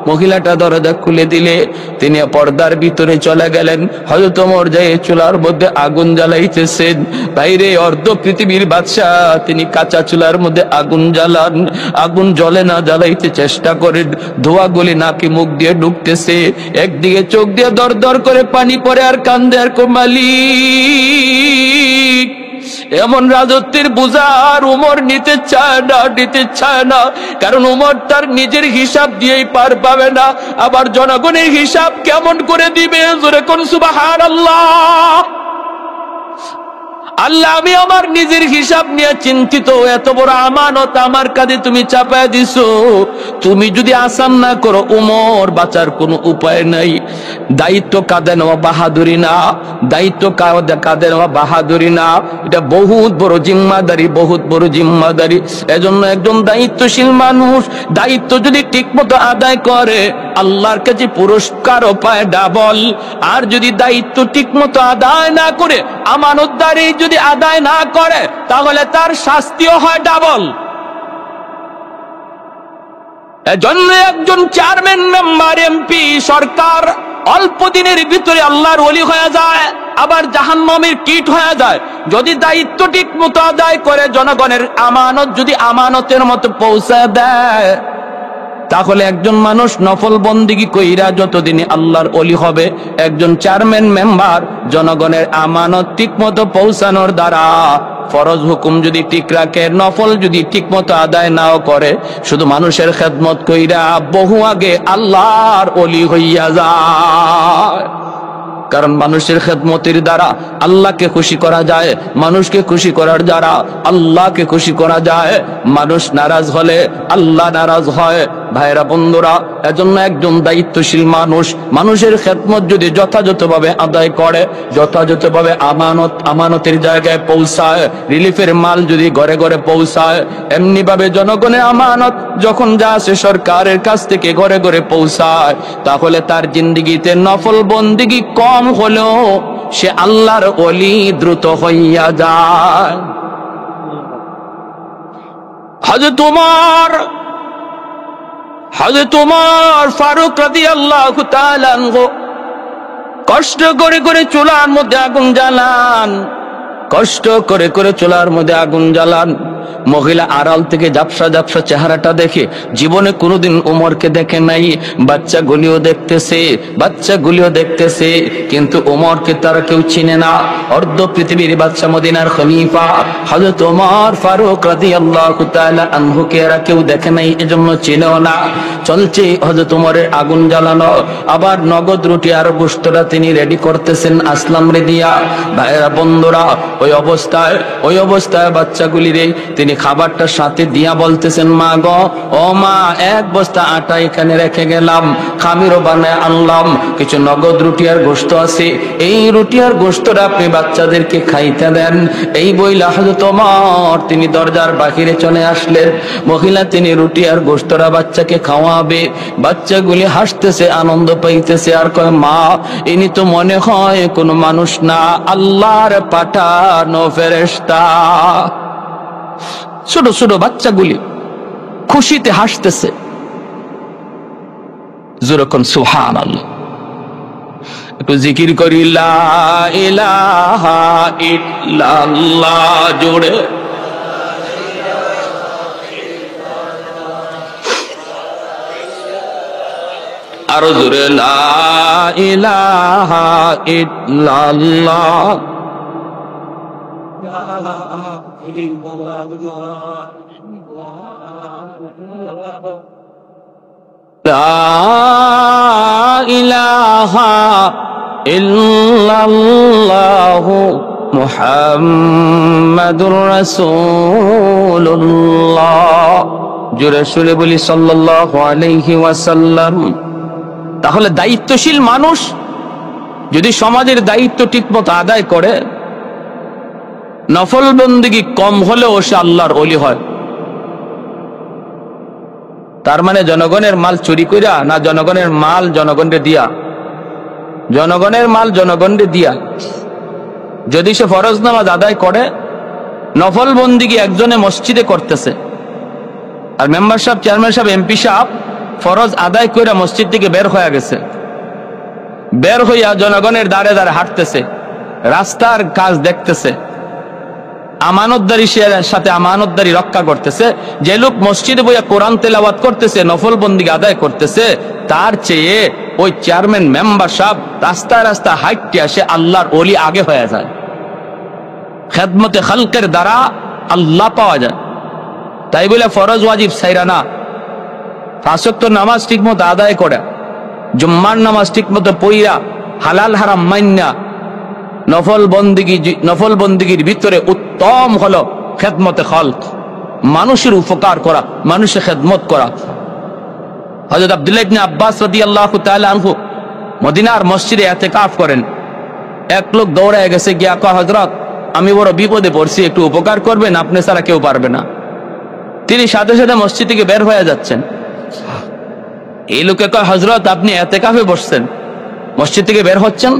মহিলাটা দরজা খুলে দিলে তিনি পর্দার ভিতরে চলে গেলেন। হযরত ওমর যাই চুলার মধ্যে আগুন জ্বালাইতেছেন। বাইরে অর্ধ পৃথিবীর বাদশা, তিনি কাঁচা চুলার মধ্যে আগুন জ্বালান, আগুন জ্বলে না, জ্বালাইতে চেষ্টা করেন, ধোঁয়াগুলি নাকি মুখ দিয়ে ঢুকতেছে। একদিকে চোখ দিয়ে দর দর করে পানি পড়ে আর কান্দে আর মালিক এমন রাজত্বের বোঝা আর উমর নিতে চায় না, নিতে চায় না। কারণ উমর তার নিজের হিসাব দিয়েই পার পাবে না, আবার জনগণের হিসাব কেমন করে দিবে? জোরে কোন সুবহানাল্লাহ। আল্লাহ আমি আমার নিজের হিসাব নিয়ে চিন্তিত, এত বড় আমানত আমার কাঁধে তুমি চাপায় দিছো, তুমি যদি আসান না করো উমর বাঁচার কোনো উপায় নাই। দায়িত্ব কাঁধে নেওয়া বাহাদুরি না, দায়িত্ব কাঁধে নেওয়া বাহাদুরি না, এটা বহুত বড় জিম্মাদারি, বহুত বড় জিম্মাদারি। এজন্য একজন দায়িত্বশীল মানুষ দায়িত্ব যদি ঠিকমতো আদায় করে আল্লাহর কাছে পুরস্কারও পায় ডাবল। আর যদি দায়িত্ব ঠিকমতো আদায় না করে, আমানতদারি যদি আদায় না করে, তাহলে তার শাস্তিও হয় ডাবল। এজন্য একজন চেয়ারম্যান, মেম্বার, এমপি, সরকার অল্প দিনের ভিতরে আল্লাহর ওলি হয়ে যায়, আবার জাহান্নামের কীট হয়ে যায়। যদি দায়িত্ব ঠিক মতো আদায় করে, জনগণের আমানত যদি আমানতের মতো পৌঁছে দেয়, তাহলে একজন মানুষ নফল বন্দিগি কইরা যতদিনে আল্লাহর ওলি হবে, একজন চেয়ারম্যান, মেম্বার জনগণের আমানত ঠিক মতো পৌঁছানোর দ্বারা ফরজ হুকুম যদি ঠিক রাখে, নফল যদি ঠিক মতো আদায় নাও করে, শুধু মানুষের খেদমত কইরা বহু আগে আল্লাহর ওলি হইয়া যায়। কারণ মানুষের খেদমতের দ্বারা আল্লাহকে খুশি করা যায়, মানুষকে খুশি করার দ্বারা আল্লাহকে খুশি করা যায়। মানুষ নারাজ হলে আল্লাহ নারাজ হয়। ভাইরা বন্ধুরা, এজন্য একজন দায়িত্বশীল মানুষ মানুষের খেদমত যদি যথাযথভাবে আদায় করে, যথাযথভাবে আমানতের জায়গায় পৌঁছায়, রিলিফের মাল যদি ঘরে ঘরে পৌঁছায়, এমনি ভাবে জনগণের আমানত যখন যা আসে সরকারের কাছ থেকে ঘরে ঘরে পৌঁছায়, তাহলে তার জিন্দেগিতে নফল বন্দেগী কম হলেও সে আল্লাহর ওলি দ্রুত হইয়া যায়। হযরত ওমর ফারুক রাদিয়াল্লাহু তাআলা আনহু কষ্ট করে করে চুলার মধ্যে আগুন জ্বালান, কষ্ট করে করে চুলার মধ্যে আগুন জ্বালান। মহিলা আড়াল থেকে ঝাপসা ঝাপসা চেহারাটা দেখে জীবনে কোনোদিন ওমরকে দেখে নাই। বাচ্চাগুলিও দেখতেছে, কিন্তু ওমরকে তারা কেউ চিনে না। অর্ধ পৃথিবীর বাদশা, মদিনার খলিফা হযরত ওমর ফারুক রাদিয়াল্লাহু তাআলা আনহুকে এরা কেউ দেখে নাই, এজন্য চিনেও না। চলছে হযরত ওমরের আগুন জ্বালানো, আবার নগদ রুটি আর গোশতটা তিনি রেডি করতেছেন আসলাম রে দিয়া। ভাইরা বন্ধুরা, ওই অবস্থায় বাচ্চাগুলিরে তিনি খাবারটা সাথে দিয়া বলতেছেন, মা গো, ও মা, এক বস্তা আটা এখানে রেখে গেলাম, খামিরও বানায় আনলাম, কিছু নগদ রুটি আর গোশত আছে, এই রুটি আর গোশতটা আপনি বাচ্চাদেরকে খাইতে দেন। এই বইলা হযরত ওমর তিনি দরজার বাহিরে চলে আসলেন। মহিলা তিনি রুটি আর গোশতটা বাচ্চাকে খাওয়াবে। বাচ্চাগুলি হাসতেছে, আনন্দ পাইতেছে, আর কয়, মা, ইনি তো মনে হয় কোনো মানুষ না, আল্লাহর পাঠানো ফেরেশতা। ছোট ছোট বাচ্চাগুলি খুশিতে হাসতেছে। যেরকম সুবহানাল্লাহ, একটু জিকির করি, লা ইলাহা ইল্লাল্লাহ, জোরে। আরো জোরে, লা ইলাহা ইল্লাল্লাহ। লা ইলাহা ইল্লাল্লাহু মুহাম্মাদুর রাসূলুল্লাহ। জোরে সুরে বলি সাল্লাল্লাহু আলাইহি ওয়াসাল্লাম। তাহলে দায়িত্বশীল মানুষ যদি সমাজের দায়িত্ব ঠিকমতো আদায় করে, নফল বন্দেগী কম হলেও সে আল্লাহর ওলি হয়। তার মানে জনগণের মাল চুরি কইরা না, জনগণের মাল জনগণকে দিয়া, জনগণের মাল জনগণকে দিয়া যদি সে ফরজ নামাজ আদায় করে, নফল বন্দেগী একজনে মসজিদে করতেছে, আর মেম্বার সাহেব, চেয়ারম্যান সাহেব, এমপি সাহেব ফরজ আদায় কইরা মসজিদ থেকে বের হয়ে গেছে, বের হইয়া জনগণের দ্বারে দ্বারে হাঁটতেছে, রাস্তার কাজ দেখতেছে, আমানতদারি সাথে আমানতদারি রক্ষা করতেছে। যে লোক মসজিদে বইয়া কোরআন তেলাওয়াত করতেছে, নফল বন্দিকে আদায় করতেছে, তার চেয়ে ওই চেয়ারম্যান মেম্বার সাহেব রাস্তায় রাস্তায় হাঁটতে আসে আল্লাহর ওলি আগে হয়ে যায়। খেদমতে খালকের দ্বারা আল্লাহ পাওয়া যায়। তাই বলে ফরজ ওয়াজিব সাইরা না, 5 ওয়াক্ত নামাজ ঠিক মতো আদায় করে, জুম্মার নামাজ ঠিক মতো পইরা, হালাল হারাম মাইন্না নফল বন্দিগির ভিতরে উত্তম হলো খেদমতে খালক, মানুষের উপকার করা, মানুষের খেদমত করা। হযরত আব্দুল্লাহ ইবনে আব্বাস রাদিয়াল্লাহু তাআলা আনহু মদিনার মসজিদে ইতিকাফ করেন। এক লোক দৌড়ায় গেছে, গিয়া কয়, হযরত, আমি বড় বিপদে পড়ছি, একটু উপকার করবেন, আপনি ছাড়া কেউ পারবে না। তিনি সাথে সাথে মসজিদ থেকে বের হয়ে যাচ্ছেন। এই লোকে কয়, হযরত, আপনি ইতিকাফে বসছেন, মসজিদ থেকে বের হচ্ছেন?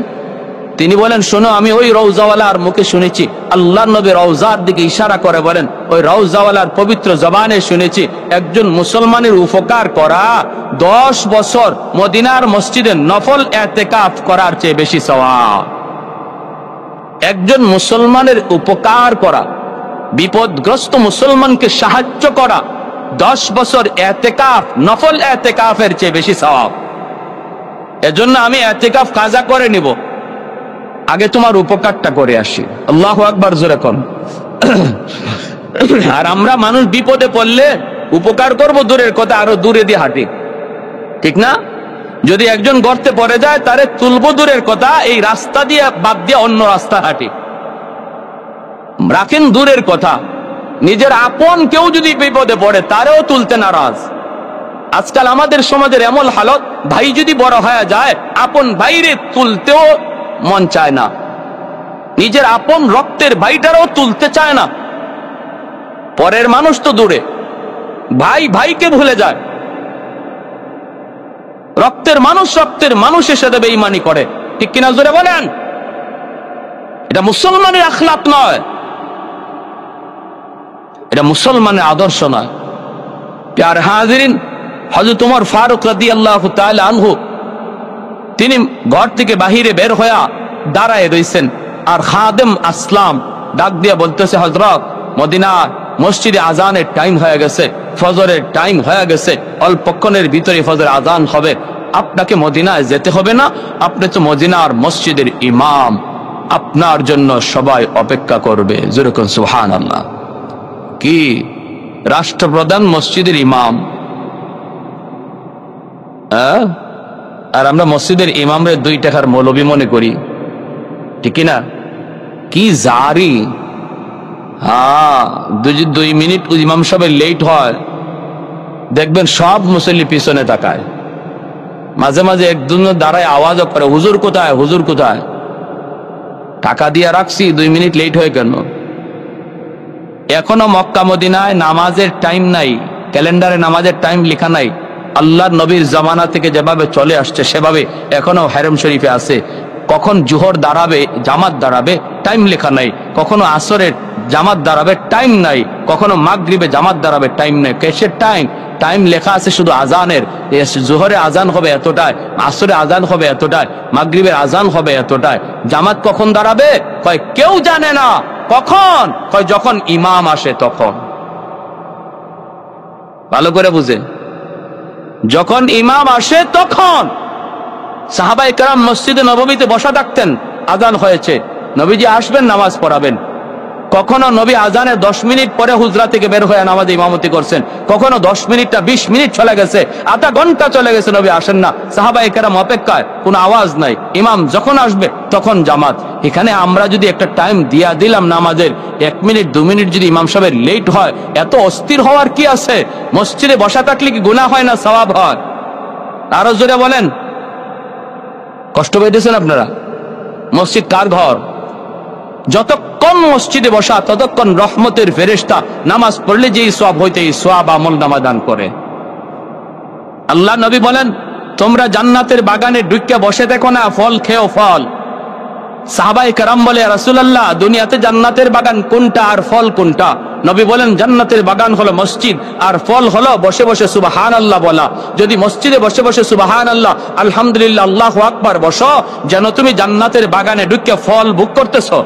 তিনি বলেন, শোনো, আমি ওই রওজাওয়ালার মুখে শুনেছি, আল্লাহ নবী রওজার দিকে ইশারা করে বলেন, ওই রওজাওয়ালার পবিত্র জবানে শুনেছি, একজন মুসলমানের উপকার করা 10 বছর মদিনার মসজিদে নফল ইতিকাফ করার চেয়ে বেশি সওয়াব। একজন মুসলমানের উপকার করা, বিপদগ্রস্ত মুসলমানকে সাহায্য করা 10 বছর ইতিকাফ, নফল ইতিকাফের চেয়ে বেশি সওয়াব। এজন্য আমি ইতিকাফ কাজা করে নিব, আগে তোমার উপকারটা করে আসি। আল্লাহু আকবার, জোরে কোন। আর আমরা মানুষ বিপদে পড়লে উপকার করব দূরের কথা, আরো দূরে দিয়ে হাঁটি, ঠিক না? যদি একজন গর্তে পড়ে যায়, তারে তুলবো দূরের কথা, এই রাস্তা দিয়ে বাদ দিয়ে অন্য রাস্তা হাঁটি, রাখেন দূরের কথা। নিজের আপন কেউ যদি বিপদে পড়ে, তারেও তুলতে নারাজ। আজকাল আমাদের সমাজের এমন হালত, ভাই যদি বড় হয়ে যায়, আপন ভাইরে তুলতেও মন চায় না, নিজের আপন রক্তের ভাইটারও তুলতে চায় না। পরের মানুষ তো দূরে, ভাই ভাইকে ভুলে যায়। রক্তের মানুষের সাথে বেঈমানি করে, ঠিক কিনা জোরে বলেন? এটা মুসলমানের আখলাক নয়, এটা মুসলমানের আদর্শ নয়। প্যার হাজিরিন, হযরত ওমর ফারুক রাদিয়াল্লাহু তাআলা আনহু তিনি ঘর থেকে বাহিরে বের হয়ে দাঁড়ায় রইছেন, আর খাদেম আসলাম ডাক দিয়া বলতেছে, হযরত মদিনা মসজিদে আজানের টাইম হয়ে গেছে, ফজরের টাইম হয়ে গেছে, অল্পক্ষণের ভিতরে ফজর আজান হবে, আপনাকে মদিনায় যেতে হবে না, আপনি তো মদিনার মসজিদের ইমাম, আপনার জন্য সবাই অপেক্ষা করবে। যেরকম সুবহানাল্লাহ। কি রাষ্ট্রপ্রধান মসজিদের ইমাম, আর আমরা মসজিদের ইমামরে 2 টাকার মৌলবী মনে করি, ঠিক না? কি জারি! হ্যাঁ, 2 মিনিট ইমাম সাহেব লেট হয়, দেখবেন সব মুসল্লি পিছনে তাকায়, মাঝে মাঝে একজন দাঁড়ায় আওয়াজও করে, হুজুর কোথায়, হুজুর কোথায়? টাকা দিয়ে রাখছি, 2 মিনিট লেট হয়ে কেন? এখনো মক্কা মদিনায় নামাজের টাইম নাই, ক্যালেন্ডারে নামাজের টাইম লেখা নাই। আল্লাহর নবীর জামানা থেকে যেভাবে চলে আসছে সেভাবে এখনো হারম শরীফে আছে। কখন জোহর দাঁড়াবে, জামাত দাঁড়াবে, টাইম লেখা নাই। কখনো আসরের জামাত দাঁড়াবে, টাইম নাই। কখনো মাগরিবে জামাত দাঁড়াবে, টাইম নাই। কেসের টাইম? টাইম লেখা আছে শুধু আজানের, জোহরে আজান হবে এতটায়, আসরে আজান হবে এতটায়, মাগরিবের আজান হবে এতটায়। জামাত কখন দাঁড়াবে? কয় কেউ জানে না। কখন? কয় যখন ইমাম আসে তখন। ভালো করে বুঝেন, যখন ইমাম আসে তখন। সাহাবায়ে কেরাম মসজিদে নববীতে বসা থাকতেন, আজান হয়েছে, নবীজি আসবেন, নামাজ পড়াবেন। কখনো নবী আজানের 10 মিনিট পরে হুজরা থেকে বের হয়ে নামাজে ইমামতি করছেন, কখনো 10 মিনিটটা 20 মিনিট চলে গেছে, আধা ঘন্টা চলে গেছে, নবী আসেন না। সাহাবায়ে কেরাম অপেক্ষায়, কোনো আওয়াজ নাই, ইমাম যখন আসবে তখন জামাত। এখানে আমরা যদি একটা টাইম দিয়া দিলাম নামাজের, 1 মিনিট 2 মিনিট যদি ইমাম সাহেবের লেট হয়, এত অস্থির হওয়ার কি আছে? মসজিদে বসা থাকলে কি গুনাহ হয় না সওয়াব হয়? আরো জোরে বলেন। কষ্ট পাইতেছেন আপনারা? মসজিদ কার ঘর? যতক্ষণ মসজিদে বসা ততক্ষণ রহমতের ফেরেশতা নামাজ পড়লে যেই সওয়াব হইতে এই সওয়াব আমল নামা দান করে। আল্লাহ নবী বলেন, তোমরা জান্নাতের বাগানে ঢুকে বসে দেখো না, ফল খেও ফল। সাহাবায়ে কেরাম বলে, ইয়া রাসূলুল্লাহ, দুনিয়াতে জান্নাতের বাগান কোনটা আর ফল কোনটা? নবী বলেন, জান্নাতের বাগান হলো মসজিদ, আর ফল হলো বসে বসে সুবহানাল্লাহ বলা। যদি মসজিদে বসে বসে সুবহানাল্লাহ, আলহামদুলিল্লাহ, আল্লাহু আকবার বসো, যেন তুমি জান্নাতের বাগানে ঢুকে ফল ভোগ করতেছো।